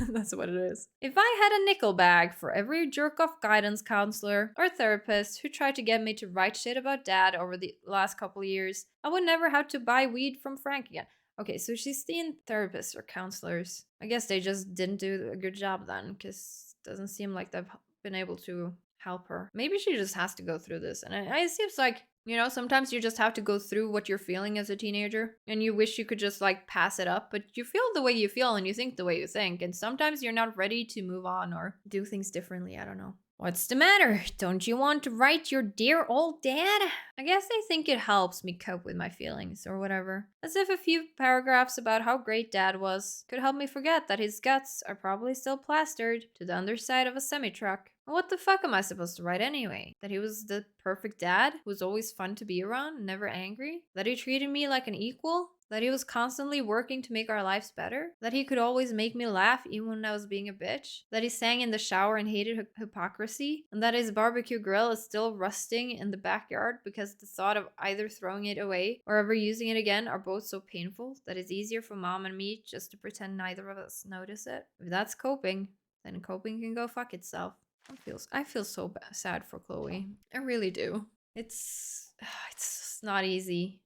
That's what it is. If I had a nickel bag for every jerk-off guidance counselor or therapist who tried to get me to write shit about dad over the last couple years, I would never have to buy weed from Frank again. Okay, so she's seeing therapists or counselors. I guess they just didn't do a good job then, because it doesn't seem like they've been able to help her. Maybe she just has to go through this. And it seems like, you know, sometimes you just have to go through what you're feeling as a teenager, and you wish you could just like pass it up, but you feel the way you feel and you think the way you think, and sometimes you're not ready to move on or do things differently. I don't know. What's the matter? Don't you want to write your dear old dad? I guess I think it helps me cope with my feelings or whatever. As if a few paragraphs about how great dad was could help me forget that his guts are probably still plastered to the underside of a semi-truck. What the fuck am I supposed to write anyway? That he was the perfect dad who was always fun to be around, never angry? That he treated me like an equal? That he was constantly working to make our lives better? That he could always make me laugh even when I was being a bitch? That he sang in the shower and hated hypocrisy? And that his barbecue grill is still rusting in the backyard because the thought of either throwing it away or ever using it again are both so painful that it's easier for mom and me just to pretend neither of us notice it? If that's coping, then coping can go fuck itself. I feel so sad for Chloe. I really do. It's just not easy.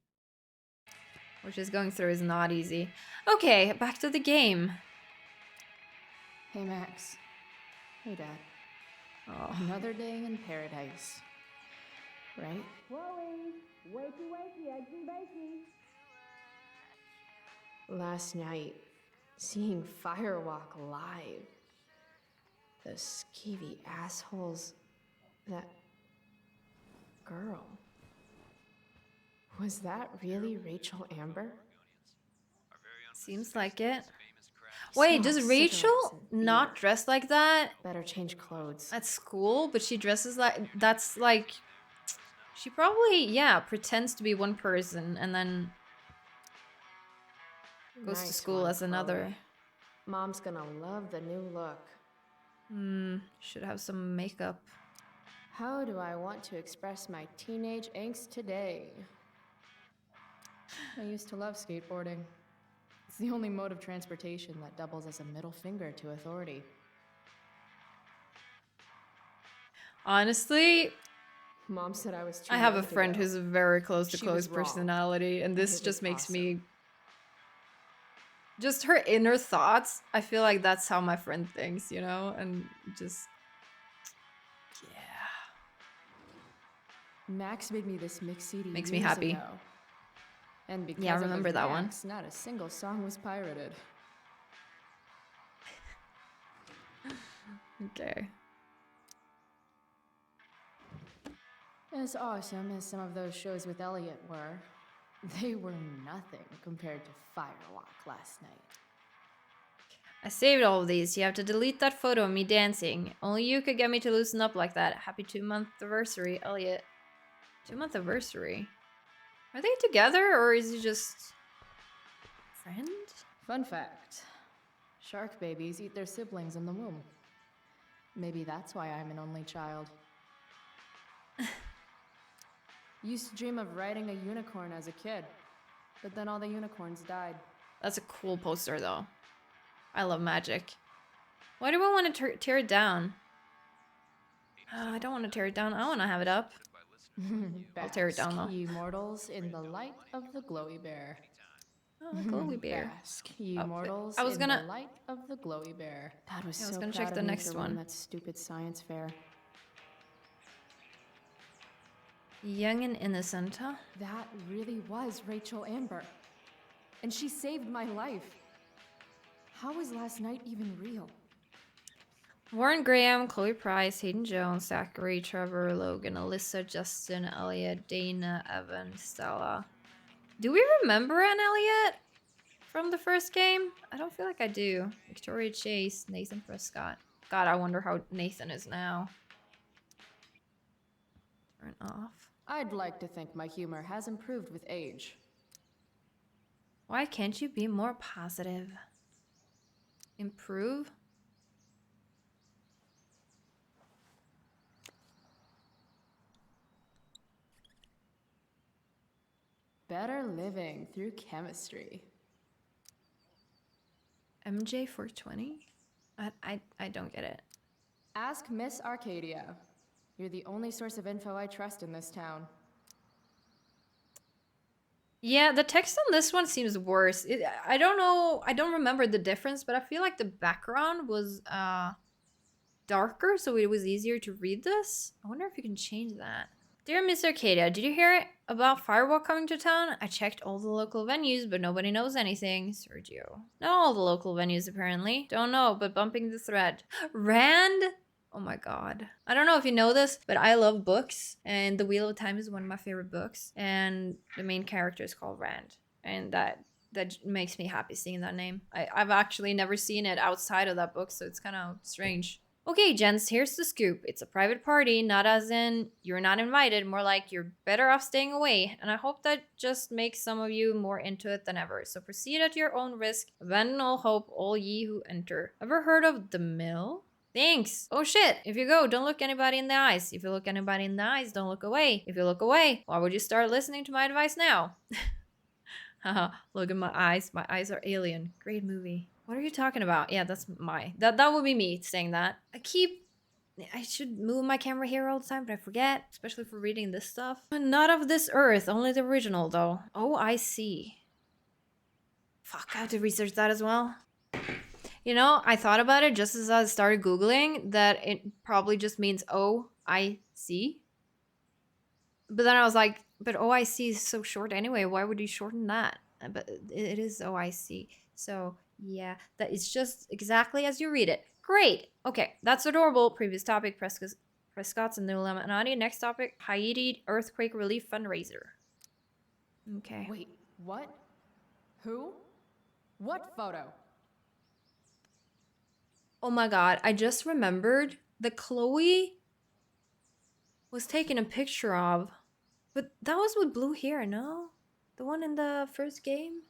What she's going through is not easy. Okay, back to the game. Hey, Max. Hey, Dad. Oh. Another day in paradise. Right? Chloe, wakey, wakey, eggsy, bakey. Last night, seeing Firewalk live. Those skeevy assholes. That girl. Was that really Rachel Amber? Seems like it. Wait, does Rachel not dress like that? Better change clothes. At school, but she dresses like... That's like... She probably, yeah, pretends to be one person and then goes to school as another. Chloe. Mom's gonna love the new look. Should have some makeup. How do I want to express my teenage angst today? I used to love skateboarding. It's the only mode of transportation that doubles as a middle finger to authority. Honestly, Mom said I was too I have a young to friend go. who's very close to She Chloe's was wrong. personality, and this It just was makes awesome. me... Just her inner thoughts, I feel like that's how my friend thinks, you know? And just... Yeah. Max made me this mix CD Makes me years happy. ago. And because Yeah, I it was remember that one. Max, not a single song was pirated. Okay. As awesome as some of those shows with Elliot were, they were nothing compared to Firewalk last night. I saved all of these. You have to delete that photo of me dancing. Only you could get me to loosen up like that. Happy 2-month anniversary, Elliot. 2-month anniversary? Are they together or is he just... friend? Fun fact. Shark babies eat their siblings in the womb. Maybe that's why I'm an only child. Used to dream of riding a unicorn as a kid, but then all the unicorns died. That's a cool poster though. I love magic. Why do I want to tear it down? I don't want to tear it down. I want to have it up. I'll tear it down though. Bask, ye mortals, in the light of the glowy bear. Oh, glowy bear. Bask, ye Oh, mortals, I was in gonna- the light of the glowy bear. Dad was I was so gonna proud check of the me next for winning one. that stupid science fair. Young and innocent, huh? That really was Rachel Amber. And she saved my life. How was last night even real? Warren Graham, Chloe Price, Hayden Jones, Zachary, Trevor, Logan, Alyssa, Justin, Elliot, Dana, Evan, Stella. Do we remember an Elliot from the first game? I don't feel like I do. Victoria Chase, Nathan Prescott. God, I wonder how Nathan is now. Turn off. I'd like to think my humor has improved with age. Why can't you be more positive? Improve? Better living through chemistry. MJ 420? I don't get it. Ask Miss Arcadia. You're the only source of info I trust in this town. Yeah, the text on this one seems worse. I don't know. I don't remember the difference, but I feel like the background was darker, so it was easier to read this. I wonder if you can change that. Dear Miss Arcadia, did you hear about Firewalk coming to town? I checked all the local venues, but nobody knows anything. Sergio. Not all the local venues, apparently. Don't know, but bumping the thread. Rand? Oh my god. I don't know if you know this, but I love books, and The Wheel of Time is one of my favorite books, and the main character is called Rand, and that makes me happy seeing that name. I've actually never seen it outside of that book, so it's kind of strange. Okay, gents, here's the scoop. It's a private party, not as in you're not invited, more like you're better off staying away, and I hope that just makes some of you more into it than ever. So proceed at your own risk, abandon all hope, all ye who enter. Ever heard of the Mill? Thanks. Oh shit. If you go, don't look anybody in the eyes. If you look anybody in the eyes, don't look away. If you look away, why would you start listening to my advice now? Haha, look at my eyes. My eyes are alien. Great movie. What are you talking about? Yeah, that's that would be me saying that. I should move my camera here all the time, but I forget, especially for reading this stuff. Not of this earth, only the original though. Oh, I see. Fuck, I have to research that as well. You know, I thought about it just as I started Googling that it probably just means OIC. But then I was like, but OIC is so short anyway. Why would you shorten that? But it is OIC. So yeah, that is just exactly as you read it. Great. Okay, that's adorable. Previous topic, Prescott's and the Illuminati. Next topic, Haiti earthquake relief fundraiser. Okay. Wait, what? Who? What photo? Oh my god, I just remembered that Chloe was taking a picture of, but that was with blue hair, no? The one in the first game?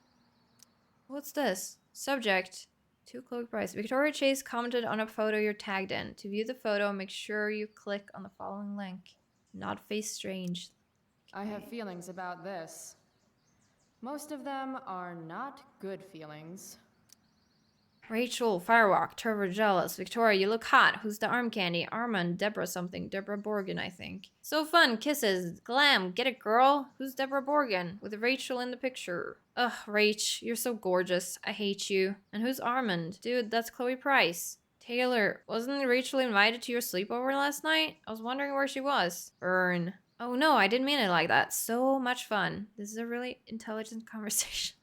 What's this? Subject, to Chloe Price. Victoria Chase commented on a photo you're tagged in. To view the photo, make sure you click on the following link. Not face strange. I have feelings about this. Most of them are not good feelings. Rachel, Firewalk, Trevor, jealous. Victoria, you look hot. Who's the arm candy? Armand, Deborah something. Deborah Borgin, I think. So fun. Kisses. Glam. Get it, girl. Who's Deborah Borgin? With Rachel in the picture. Ugh, Rach, you're so gorgeous. I hate you. And who's Armand? Dude, that's Chloe Price. Taylor, wasn't Rachel invited to your sleepover last night? I was wondering where she was. Burn. Oh no, I didn't mean it like that. So much fun. This is a really intelligent conversation.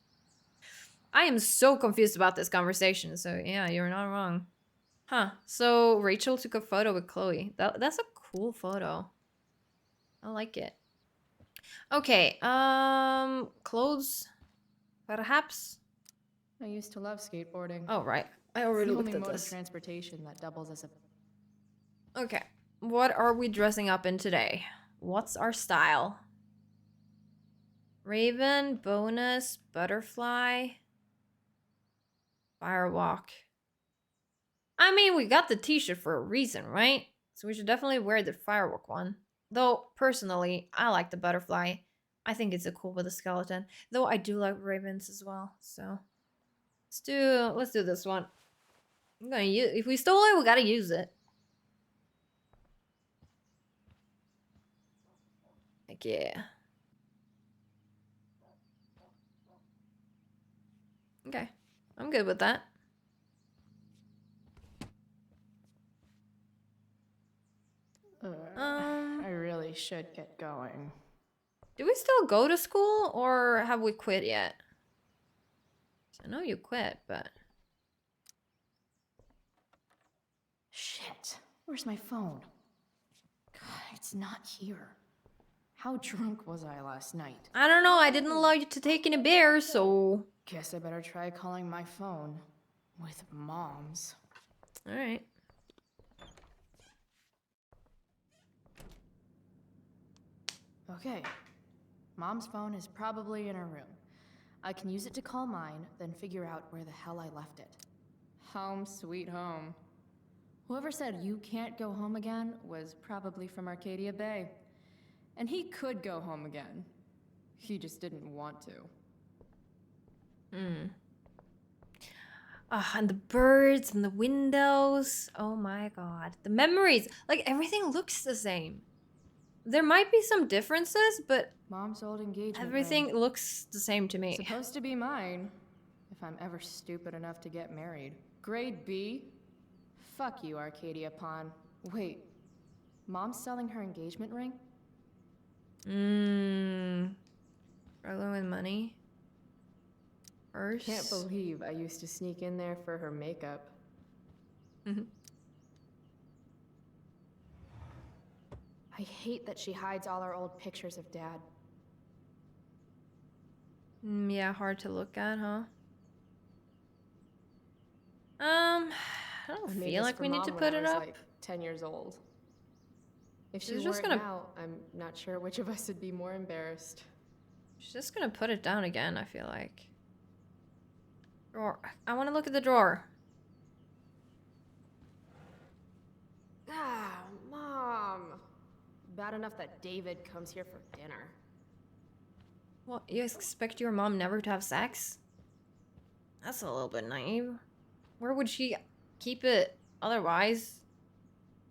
I am so confused about this conversation, so yeah, you're not wrong. Huh, so Rachel took a photo with Chloe. That's a cool photo. I like it. Okay, clothes, perhaps? I used to love skateboarding. Oh, right. I It's already the looked only at mode of this. transportation that doubles as a... Okay, what are we dressing up in today? What's our style? Raven, bonus, butterfly, firewalk. I mean, we got the t-shirt for a reason, right? So we should definitely wear the firework one. Though, personally, I like the butterfly. I think it's a cool with a skeleton. Though I do like ravens as well, so... Let's do this one. I'm gonna use... If we stole it, we gotta use it. Heck yeah. Okay. I'm good with that. I really should get going. Do we still go to school, or have we quit yet? I know you quit, but... Shit. Where's my phone? God, it's not here. How drunk was I last night? I don't know, I didn't allow you to take any beer, so... Guess I better try calling my phone. With Mom's. Alright. Okay. Mom's phone is probably in her room. I can use it to call mine, then figure out where the hell I left it. Home sweet home. Whoever said you can't go home again was probably from Arcadia Bay. And he could go home again. He just didn't want to. Ah, and the birds and the windows. Oh my god. The memories. Like, everything looks the same. There might be some differences, but Mom's old engagement everything ring. looks the same to me. Supposed to be mine. If I'm ever stupid enough to get married. Grade B? Fuck you, Arcadia Pawn. Wait. Mom's selling her engagement ring? Struggling with money. Purse. Can't believe I used to sneak in there for her makeup. I hate that she hides all our old pictures of Dad. Yeah, hard to look at, huh? I don't I made feel this like for we need Mom to when put I it was, up. like 10 years old. If she She's wore just it gonna- now, I'm not sure which of us would be more embarrassed. She's just gonna put it down again, I feel like. Drawer. I want to look at the drawer. Ah, Mom! Bad enough that David comes here for dinner. Well, you expect your mom never to have sex? That's a little bit naive. Where would she keep it otherwise?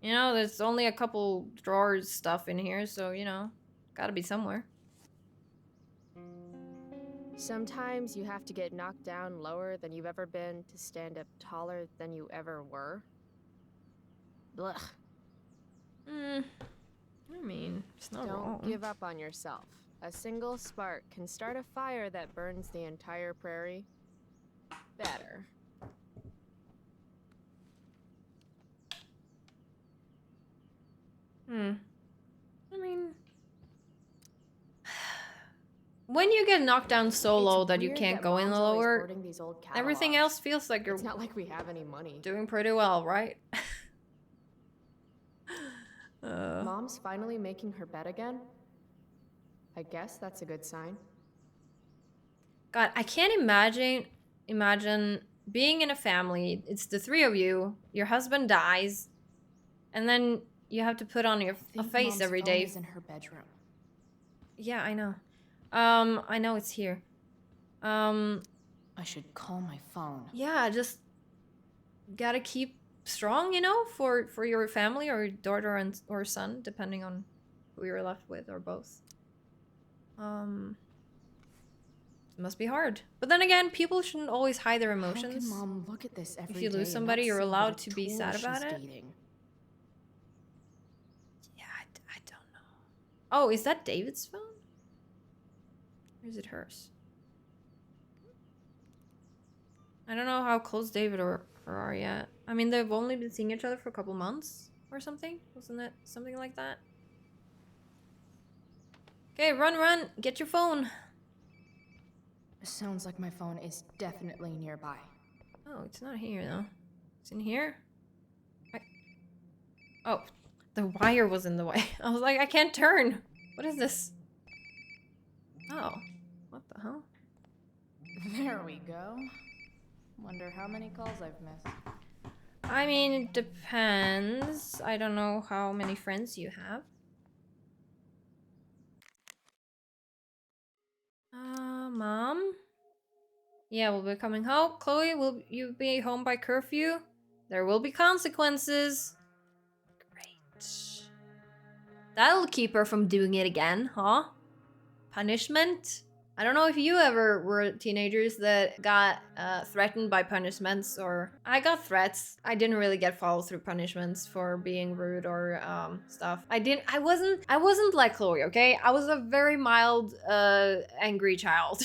You know, there's only a couple drawers stuff in here, so, you know, gotta be somewhere. Sometimes you have to get knocked down lower than you've ever been to stand up taller than you ever were. Blech. I mean, it's not wrong. Don't give up on yourself. A single spark can start a fire that burns the entire prairie. Better. I mean... When you get knocked down so low that you can't go in the lower, everything else feels like you're It's not like we have any money. doing pretty well, right? Mom's finally making her bed again? I guess that's a good sign. God, I can't imagine being in a family. It's the three of you. Your husband dies, and then you have to put on a face Mom's every phone day. is in her bedroom. Yeah, I know. I know it's here. I should call my phone. Yeah, just gotta keep strong, you know, for your family or your daughter or son, depending on who you're left with or both. It must be hard. But then again, people shouldn't always hide their emotions. How can Mom look at this every If you day lose and somebody, not you're see what allowed a to be tool sad about she's it. dating? Yeah, I don't know. Oh, is that David's phone? Or is it hers? I don't know how close David or her are yet. I mean, they've only been seeing each other for a couple months or something. Wasn't it something like that? Okay, run, get your phone. Sounds like my phone is definitely nearby. Oh, it's not here though. It's in here? Oh, the wire was in the way. I was like, I can't turn. What is this? Oh, what the hell? There we go. Wonder how many calls I've missed. I mean, it depends. I don't know how many friends you have. Mom? Yeah, we'll be coming home. Chloe, will you be home by curfew? There will be consequences. Great. That'll keep her from doing it again, huh? Punishment? I don't know if you ever were teenagers that got threatened by punishments, or I got threats. I didn't really get follow through punishments for being rude or stuff. I wasn't like Chloe, okay? I was a very mild angry child.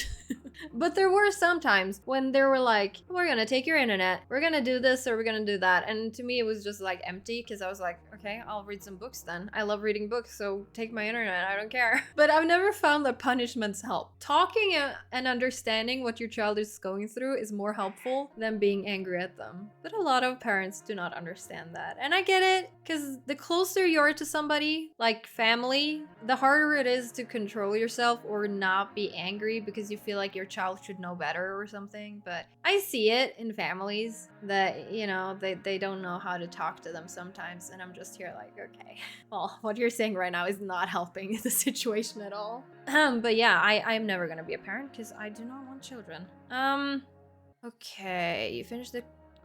But there were some times when they were like, we're gonna take your internet, we're gonna do this or we're gonna do that. And to me, it was just like empty because I was like, okay, I'll read some books then. I love reading books, so take my internet, I don't care. But I've never found that punishments help. Talking and understanding what your child is going through is more helpful than being angry at them. But a lot of parents do not understand that. And I get it, because the closer you are to somebody, like family, the harder it is to control yourself or not be angry because you feel like your child should know better or something. But I see it in families that, you know, they don't know how to talk to them sometimes. And I'm just here like, okay, well, what you're saying right now is not helping the situation at all. But yeah, I'm never gonna be a parent because I do not want children. Okay, you finished the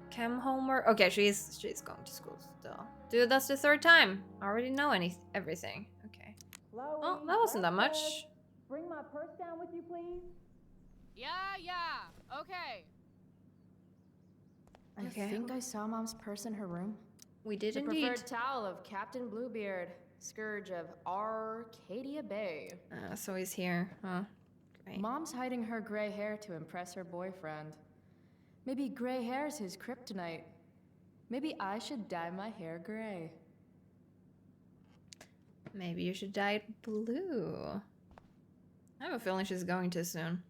chem homework? Okay, she's going to school still. Dude, that's the third time. I already know everything. Okay. Well, that wasn't that much. Bring my purse down with you, please. Yeah, okay. I think I saw Mom's purse in her room. We did The indeed. preferred towel of Captain Bluebeard, scourge of Arcadia Bay. So he's here, huh? Great. Mom's hiding her gray hair to impress her boyfriend. Maybe gray hair's his kryptonite. Maybe I should dye my hair gray. Maybe you should dye it blue. I have a feeling she's going to soon.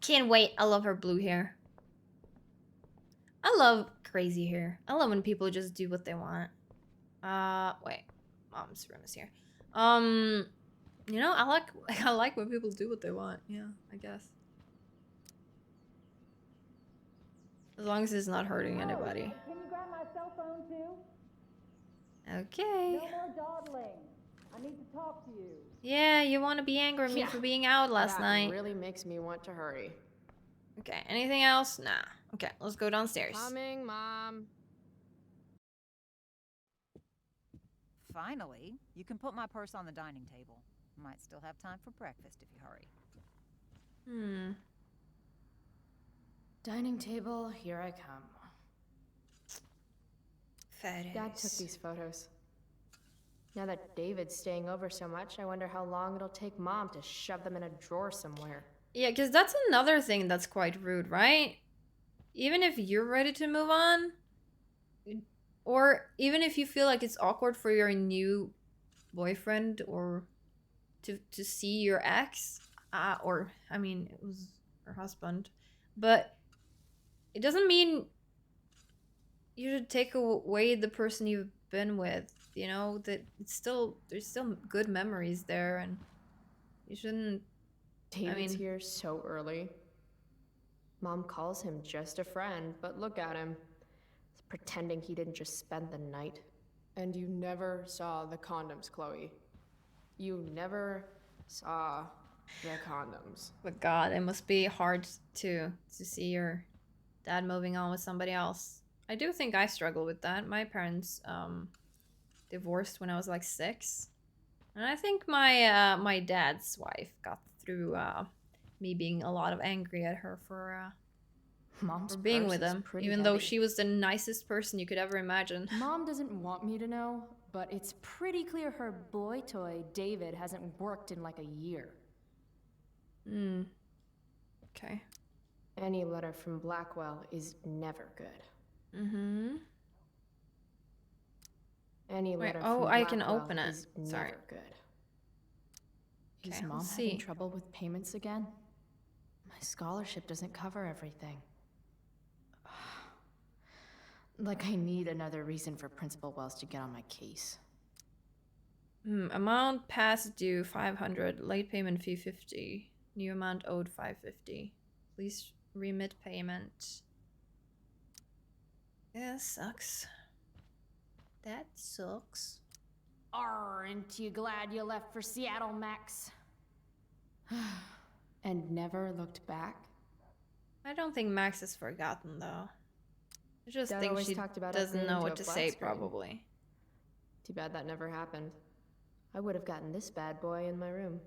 Can't wait. I love her blue hair. I love crazy hair. I love when people just do what they want. Wait. Mom's room is here. You know, I like when people do what they want. Yeah, I guess. As long as it's not hurting anybody. Can you grab my cell phone too? Okay. No more dawdling. I need to talk to you. Yeah, you want to be angry at me for being out last night. That really makes me want to hurry. Okay, anything else? Nah. Okay, let's go downstairs. Coming, Mom. Finally, you can put my purse on the dining table. Might still have time for breakfast if you hurry. Dining table, here I come. Photos. Dad took these photos. Now that David's staying over so much, I wonder how long it'll take Mom to shove them in a drawer somewhere. Yeah, because that's another thing that's quite rude, right? Even if you're ready to move on, or even if you feel like it's awkward for your new boyfriend or to see your ex, or, I mean, it was her husband, but it doesn't mean you should take away the person you've been with, you know, that there's still good memories there, and you shouldn't. David's here so early. Mom calls him just a friend, but look at him. He's pretending he didn't just spend the night. And you never saw the condoms, Chloe. You never saw the condoms. But God, it must be hard to see your dad moving on with somebody else. I do think I struggle with that. My parents divorced when I was like 6. And I think my dad's wife got through me being a lot of angry at her for being with him, even though she was the nicest person you could ever imagine. Mom doesn't want me to know, but it's pretty clear her boy toy, David, hasn't worked in like a year. Okay. Any letter from Blackwell is never good. Any letter from I can Blackwell open it. is Sorry. never good. Is Okay, Mom let's having see. trouble with payments again? My scholarship doesn't cover everything. Like I need another reason for Principal Wells to get on my case. Amount past due 500, late payment fee 50, new amount owed 550. Please remit payment. Yeah, sucks. That sucks. Aren't you glad you left for Seattle, Max? And never looked back? I don't think Max has forgotten though. I just Dad think always she talked about doesn't know upgrading to what a to flat say, screen. probably. Too bad that never happened. I would have gotten this bad boy in my room.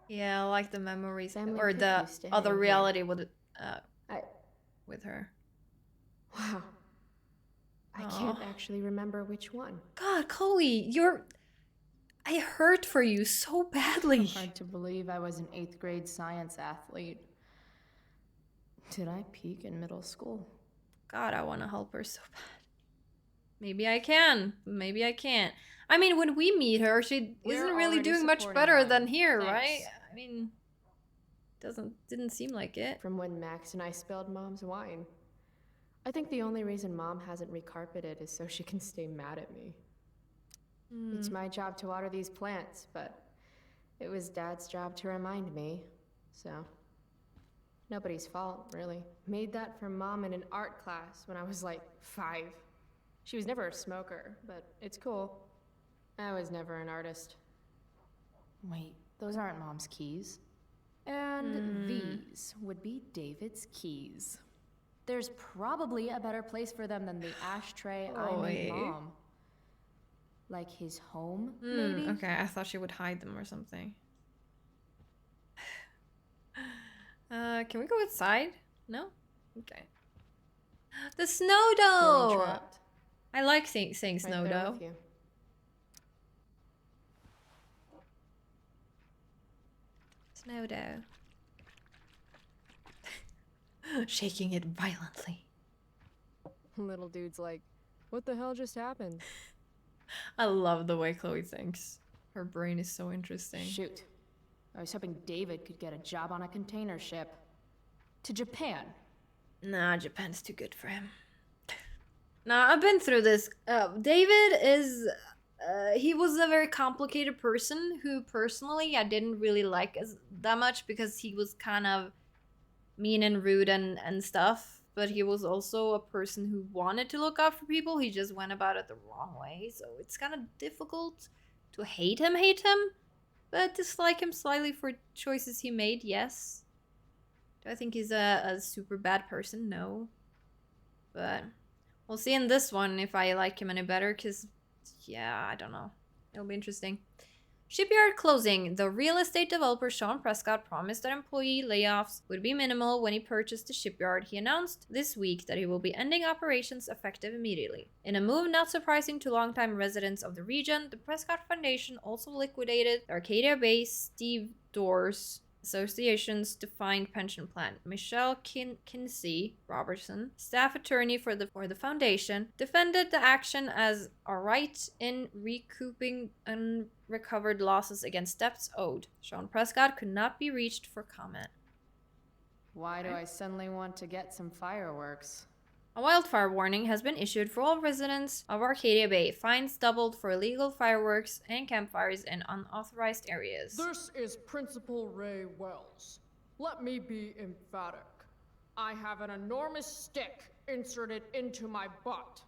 Yeah, like the memories Family or cook the used to other hang here. reality I... with her. Wow. I Aw. can't actually remember which one. God, Chloe, I hurt for you so badly. Hard to believe I was an 8th grade science athlete. Did I peak in middle school? God, I want to help her so bad. Maybe I can. Maybe I can't. I mean, when we meet her, she We're isn't really already doing much supporting better Ryan. than here, Thanks. right? I mean, didn't seem like it. From when Max and I spilled Mom's wine. I think the only reason Mom hasn't recarpeted is so she can stay mad at me. It's my job to water these plants, but it was Dad's job to remind me, so... Nobody's fault, really. Made that for Mom in an art class when I was like 5. She was never a smoker, but it's cool. I was never an artist. Wait, those aren't Mom's keys. And these would be David's keys. There's probably a better place for them than the ashtray I made Mom. Like his home, maybe? Okay, I thought she would hide them or something. Can we go outside? No? Okay. The snow Feeling dough! trapped? I like saying Right snow there dough. with you. Snow dough. Shaking it violently. Little dude's like, what the hell just happened? I love the way Chloe thinks. Her brain is so interesting. Shoot. I was hoping David could get a job on a container ship. To Japan. Nah, Japan's too good for him. Nah, I've been through this. David is... he was a very complicated person who personally I didn't really like that much because he was kind of mean and rude and stuff. But he was also a person who wanted to look out for people. He just went about it the wrong way. So it's kind of difficult to hate him, but dislike him slightly for choices he made, yes. Do I think he's a super bad person? No. But we'll see in this one if I like him any better, because, yeah, I don't know. It'll be interesting. Shipyard closing. The real estate developer Sean Prescott promised that employee layoffs would be minimal when he purchased the shipyard. He announced this week that he will be ending operations effective immediately. In a move not surprising to longtime residents of the region, the Prescott Foundation also liquidated the Arcadia-based Steve Doors Association's defined pension plan. Michelle Kinsey Robertson, staff attorney for the foundation, defended the action as a right in recouping unrecovered losses against debts owed. Sean Prescott could not be reached for comment. Why do I suddenly want to get some fireworks? A wildfire warning has been issued for all residents of Arcadia Bay. Fines doubled for illegal fireworks and campfires in unauthorized areas. This is Principal Ray Wells. Let me be emphatic. I have an enormous stick inserted into my butt.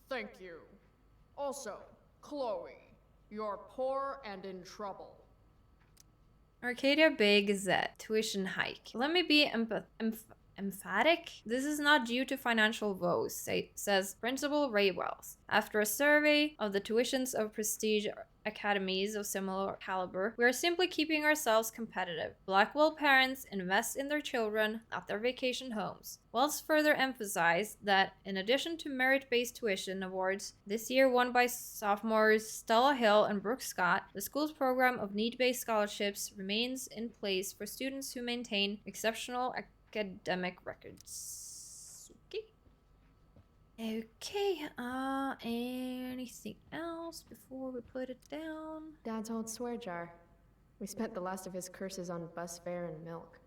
Thank you. Also, Chloe, you're poor and in trouble. Arcadia Bay Gazette. Tuition hike. Let me be emphatic. This is not due to financial woes, says Principal Ray Wells. After a survey of the tuitions of prestige academies of similar caliber, we are simply keeping ourselves competitive. Blackwell parents invest in their children, not their vacation homes. Wells further emphasized that in addition to merit-based tuition awards, this year won by sophomores Stella Hill and Brooke Scott, the school's program of need-based scholarships remains in place for students who maintain exceptional academic records. Okay, anything else before we put it down? Dad's old swear jar. We spent the last of his curses on bus fare and milk.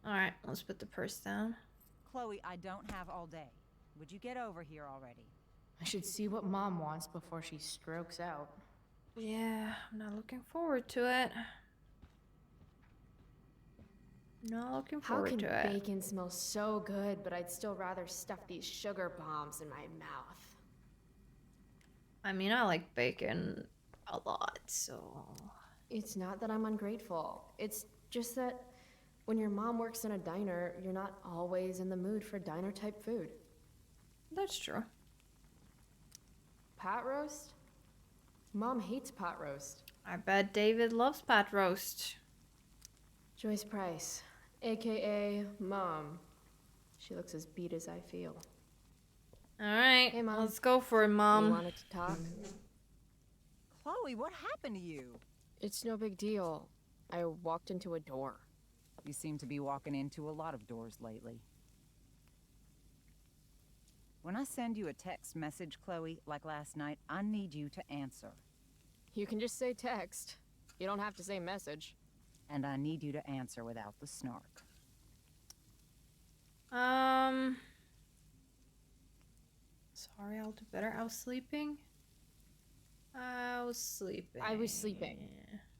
Alright, let's put the purse down. Chloe, I don't have all day. Would you get over here already? I should see what Mom wants before she strokes out. Yeah, I'm not looking forward to it. Not looking forward to it. How can bacon smell so good, but I'd still rather stuff these sugar bombs in my mouth? I mean, I like bacon a lot, so... It's not that I'm ungrateful. It's just that when your mom works in a diner, you're not always in the mood for diner-type food. That's true. Pot roast? Mom hates pot roast. I bet David loves pot roast. Joyce Price, aka Mom. She looks as beat as I feel. Alright, Hey, Mom. let's go for it, Mom. You wanted to talk? Chloe, what happened to you? It's no big deal. I walked into a door. You seem to be walking into a lot of doors lately. When I send you a text message, Chloe, like last night, I need you to answer. You can just say text. You don't have to say message. And I need you to answer without the snark. Sorry, I'll do better. I was sleeping. I was sleeping.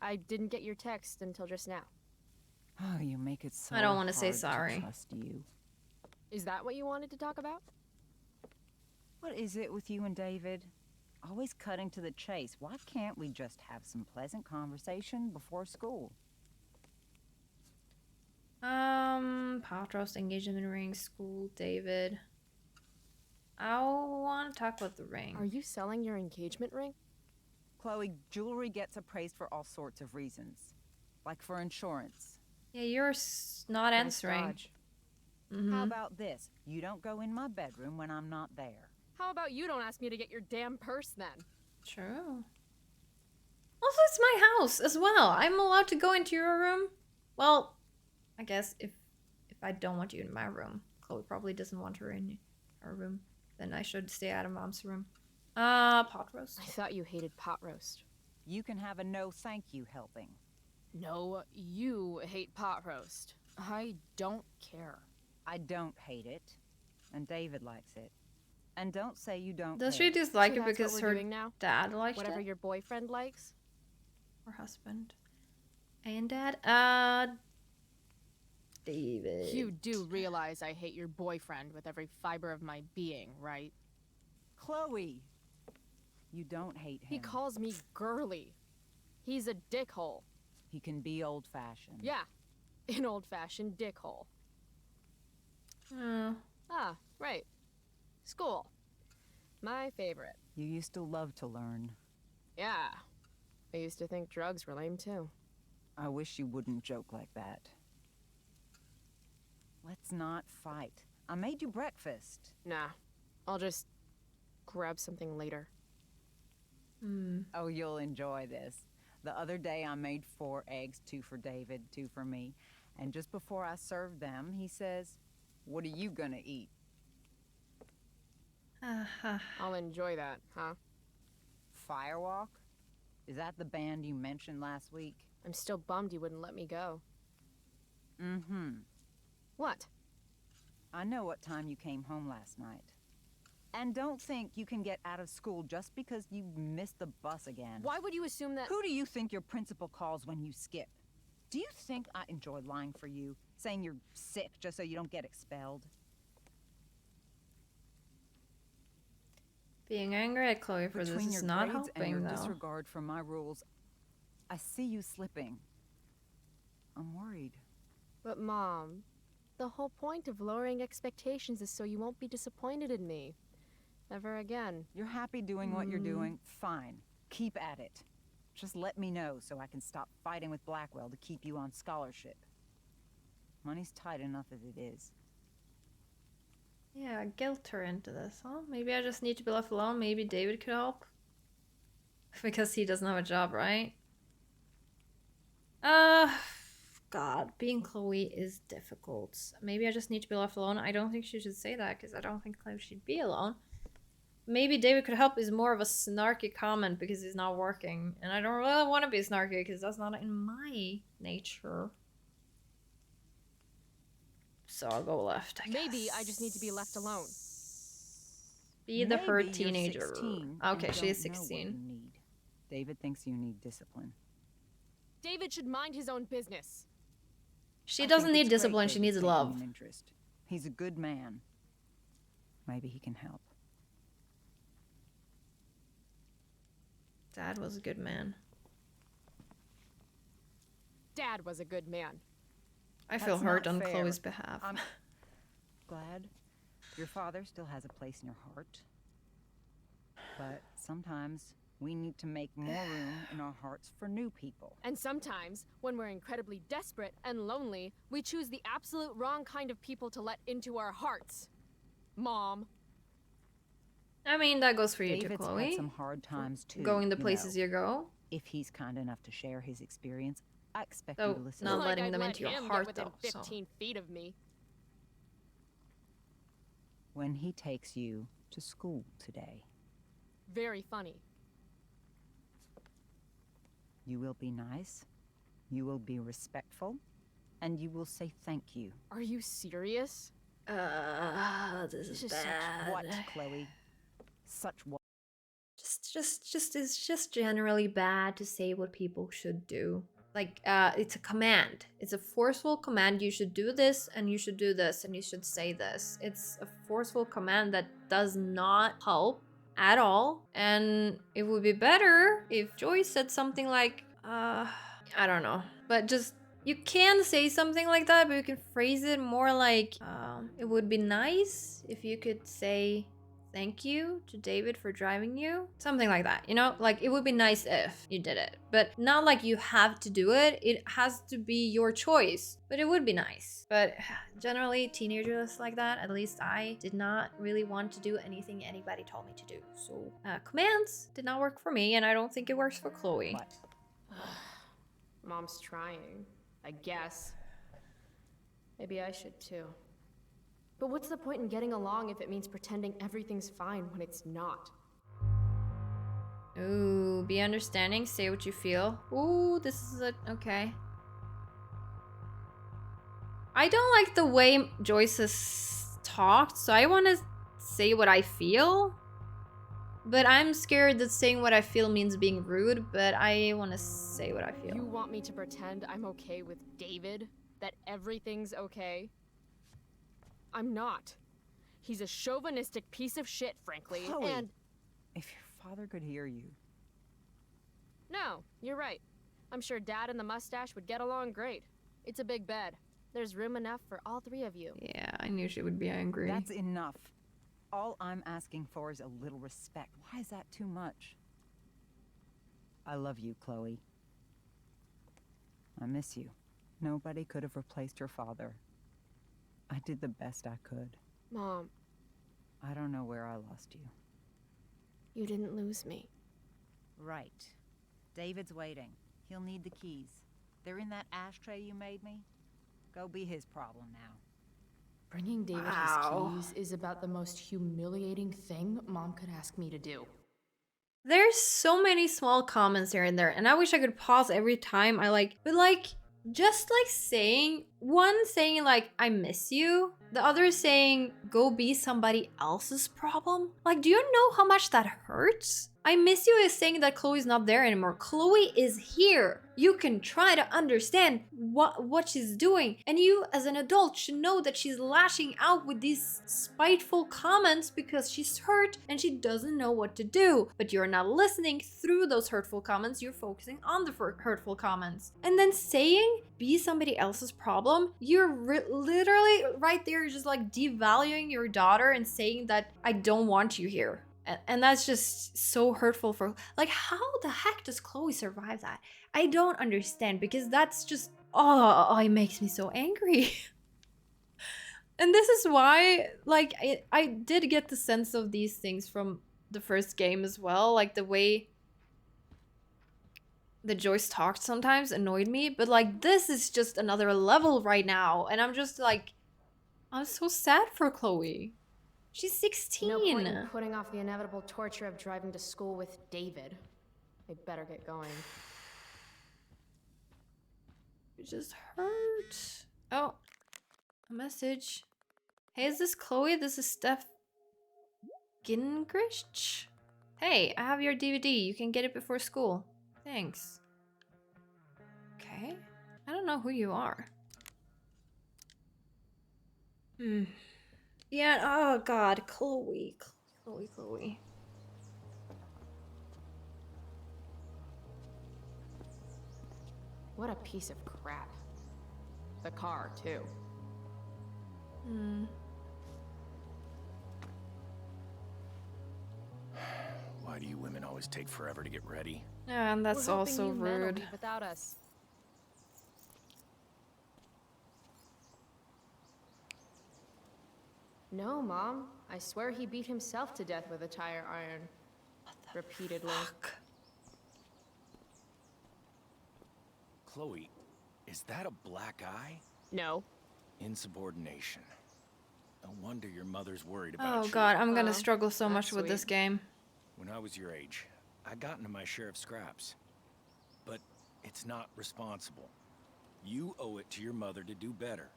I didn't get your text until just now. Oh, you make it so I don't want to say hard sorry. To trust you. Is that what you wanted to talk about? What is it with you and David? Always cutting to the chase. Why can't we just have some pleasant conversation before school? Pot roast, engagement ring, school, David. I want to talk about the ring. Are you selling your engagement ring? Chloe, jewelry gets appraised for all sorts of reasons. Like for insurance. Yeah, you're not answering. How about this? You don't go in my bedroom when I'm not there. How about you don't ask me to get your damn purse then? True. Also, it's my house as well. I'm allowed to go into your room. Well, I guess if I don't want you in my room, Chloe probably doesn't want her in her room, then I should stay out of Mom's room. Pot roast. I thought you hated pot roast. You can have a no thank you helping. No, you hate pot roast. I don't care. I don't hate it. And David likes it. And don't say you don't Does care. she dislike So it that's because what we're her doing now? dad liked Whatever it? your boyfriend likes? Or husband. And dad? David. You do realize I hate your boyfriend with every fiber of my being, right? Chloe! You don't hate him. He calls me girly. He's a dickhole. He can be old-fashioned. Yeah, an old-fashioned dickhole. Oh. Ah, right. School. My favorite. You used to love to learn. Yeah. I used to think drugs were lame too. I wish you wouldn't joke like that. Let's not fight. I made you breakfast. Nah. I'll just grab something later. Oh, you'll enjoy this. The other day I made 4 eggs, 2 for David, 2 for me. And just before I served them, he says, "What are you gonna eat?" I'll enjoy that, huh? Firewalk? Is that the band you mentioned last week? I'm still bummed you wouldn't let me go. Mm-hmm. What? I know what time you came home last night. And don't think you can get out of school just because you missed the bus again. Why would you assume that— Who do you think your principal calls when you skip? Do you think I enjoy lying for you? Saying you're sick just so you don't get expelled? Being angry at Chloe for Between this your is not grades and helping, your though. disregard for my rules, I see you slipping. I'm worried. But Mom, the whole point of lowering expectations is so you won't be disappointed in me. Ever again. You're happy doing what you're doing? Fine. Keep at it. Just let me know so I can stop fighting with Blackwell to keep you on scholarship. Money's tight enough as it is. Yeah, guilt her into this, huh? Maybe I just need to be left alone. Maybe David could help. Because he doesn't have a job, right? God, being Chloe is difficult. Maybe I just need to be left alone. I don't think she should say that because I don't think Chloe should be alone. maybe David could help is more of a snarky comment because he's not working. And I don't really want to be snarky because that's not in my nature. So I'll go left, I guess. Maybe I just need to be left alone. Be the Maybe hurt you're teenager. 16 Okay, and she is don't know what 16. you need. David thinks you need discipline. David should mind his own business. She I doesn't think need it's great discipline, she David's needs taking love. an interest. He's a good man. Maybe he can help. Dad was a good man. Dad was a good man. I feel That's hurt not on fair. Chloe's behalf. I'm glad your father still has a place in your heart. But sometimes we need to make more room in our hearts for new people. And sometimes, when we're incredibly desperate and lonely, we choose the absolute wrong kind of people to let into our hearts. Mom. I mean, that goes for you too, David's Chloe. had some hard times too. Going the you places know. you go. If he's kind enough to share his experience, I expect So, you to listen. not Like letting I'd them let into your him heart, get within though, so. 15 feet of me. When he takes you to school today, Very funny. you will be nice, you will be respectful, and you will say thank you. Are you serious? This is Such bad. what, Chloe? Such what? It's just generally bad to say what people should do. Like, it's a command. It's a forceful command. You should do this, and you should do this, and you should say this. It's a forceful command that does not help at all. And it would be better if Joyce said something like, I don't know. But just, you can say something like that, but you can phrase it more like, it would be nice if you could say thank you to David for driving you. Something like that, you know? Like, it would be nice if you did it. But not like you have to do it. It has to be your choice. But it would be nice. But generally, teenagers like that, at least I did not really want to do anything anybody told me to do. So, commands did not work for me, and I don't think it works for Chloe. What? Mom's trying, I guess. Maybe I should too. But what's the point in getting along if it means pretending everything's fine when it's not? Ooh, be understanding, say what you feel. Ooh, this is okay. I don't like the way Joyce has talked, so I want to say what I feel. But I'm scared that saying what I feel means being rude, but I want to say what I feel. You want me to pretend I'm okay with David? That everything's okay? I'm not. He's a chauvinistic piece of shit, frankly, Chloe, and... if your father could hear you. No, you're right. I'm sure Dad and the mustache would get along great. It's a big bed. There's room enough for all three of you. Yeah, I knew she would be angry. That's enough. All I'm asking for is a little respect. Why is that too much? I love you, Chloe. I miss you. Nobody could have replaced your father. I did the best I could. Mom, I don't know where I lost you. you didn't lose me. Right. David's waiting. He'll need the keys. They're in that ashtray you made me. Go be his problem now. Bringing David Wow. his keys is about the most humiliating thing Mom could ask me to do. There's so many small comments here and there, and I wish I could pause every time but just like saying, one saying like, I miss you, the other saying, go be somebody else's problem. Like, do you know how much that hurts? I miss you is saying that Chloe's not there anymore. Chloe is here. You can try to understand what she's doing. And you, as an adult, should know that she's lashing out with these spiteful comments because she's hurt and she doesn't know what to do. But you're not listening through those hurtful comments. You're focusing on the hurtful comments. And then saying, be somebody else's problem, you're literally right there just like devaluing your daughter and saying that I don't want you here. And that's just so hurtful for, like, how the heck does Chloe survive that? I don't understand, because that's just, oh, it makes me so angry. And this is why, like, I did get the sense of these things from the first game as well. Like, the way that Joyce talked sometimes annoyed me. But, like, this is just another level right now. And I'm just, like, I'm so sad for Chloe. She's 16. No point in putting off the inevitable torture of driving to school with David. I better get going. It just hurt. Oh, a message. Hey, is this Chloe? This is Steph Gingrich? Hey, I have your DVD. You can get it before school. Thanks. Okay. I don't know who you are. Yeah, oh god, Chloe. Chloe. What a piece of crap. The car, too. Why do you women always take forever to get ready? Yeah, and that's We're hoping also you men will rude. leave without us. No, Mom. I swear he beat himself to death with a tire iron. Repeatedly. Chloe, is that a black eye? No. Insubordination. No wonder your mother's worried about Oh you. god, I'm gonna struggle so much that's with this sweet. game. When I was your age, I got into my share of scraps. But it's not responsible. You owe it to your mother to do better.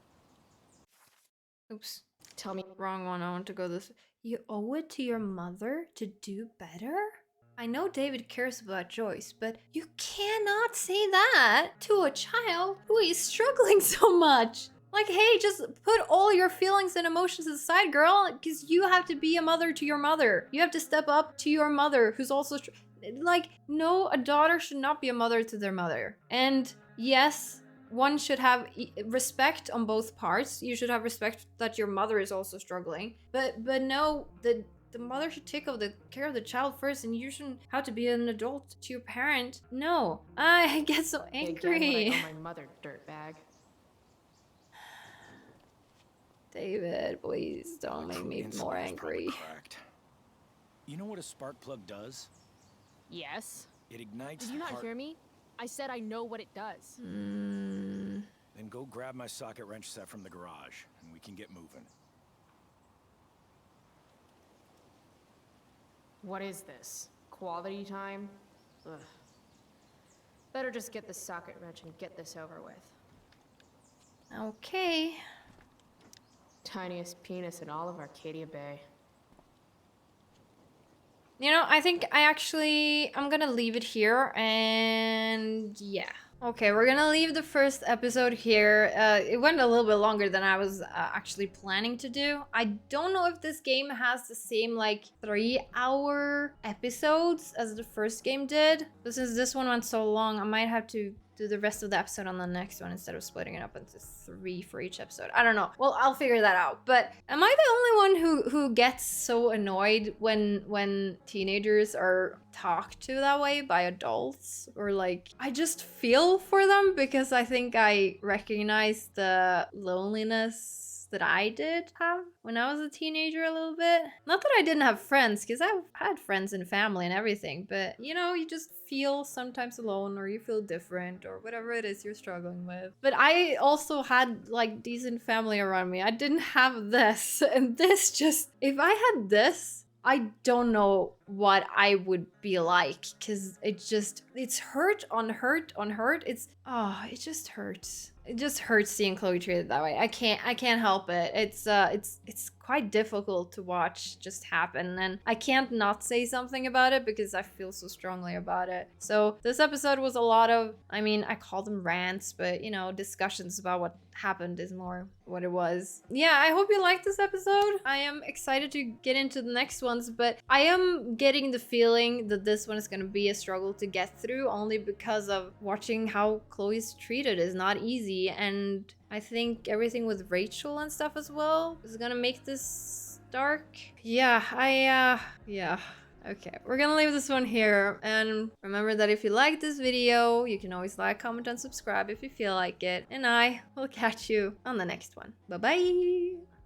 Oops. Tell me. Wrong one, I want to go this. You owe it to your mother to do better? I know David cares about Joyce, but you cannot say that to a child who is struggling so much. Like, hey, just put all your feelings and emotions aside, girl, because you have to be a mother to your mother. You have to step up to your mother, who's also like, no, a daughter should not be a mother to their mother. And yes, one should have respect on both parts. You should have respect that your mother is also struggling. But no, the mother should take care of the child first, and you shouldn't have to be an adult to your parent. No, I get so angry. Again, when I owe my mother, dirtbag. David, please don't make me more angry. Cracked. You know what a spark plug does? Yes. It ignites Did you the not part- hear me? I said I know what it does. Then go grab my socket wrench set from the garage, and we can get moving. What is this? Quality time? Ugh. Better just get the socket wrench and get this over with. Okay. Tiniest penis in all of Arcadia Bay. You know, I think I'm gonna leave it here, and yeah. Okay, we're gonna leave the first episode here. It went a little bit longer than I was actually planning to do. I don't know if this game has the same, like, 3-hour episodes as the first game did. But since this one went so long, I might have to do the rest of the episode on the next one instead of splitting it up into 3 for each episode. I don't know. Well, I'll figure that out. But am I the only one who gets so annoyed when teenagers are talked to that way by adults? Or like, I just feel for them because I think I recognize the loneliness that I did have when I was a teenager a little bit. Not that I didn't have friends, because I've had friends and family and everything, but you know, you just feel sometimes alone, or you feel different, or whatever it is you're struggling with. But I also had like decent family around me. I didn't have this, and this just, if I had this, I don't know what I would be like, because it's hurt on hurt on hurt. It just hurts. It just hurts seeing Chloe treated that way. I can't help it. It's quite difficult to watch just happen, and I can't not say something about it because I feel so strongly about it. So this episode was a lot of, I mean, I call them rants, but you know, discussions about what happened is more what it was. Yeah, I hope you liked this episode. I am excited to get into the next ones, but I am getting the feeling that this one is going to be a struggle to get through, only because of watching how Chloe's treated is not easy, and I think everything with Rachel and stuff as well is gonna make this dark. Yeah, yeah. Okay, we're gonna leave this one here, and remember that if you like this video, you can always like, comment, and subscribe if you feel like it, and I will catch you on the next one. Bye-bye!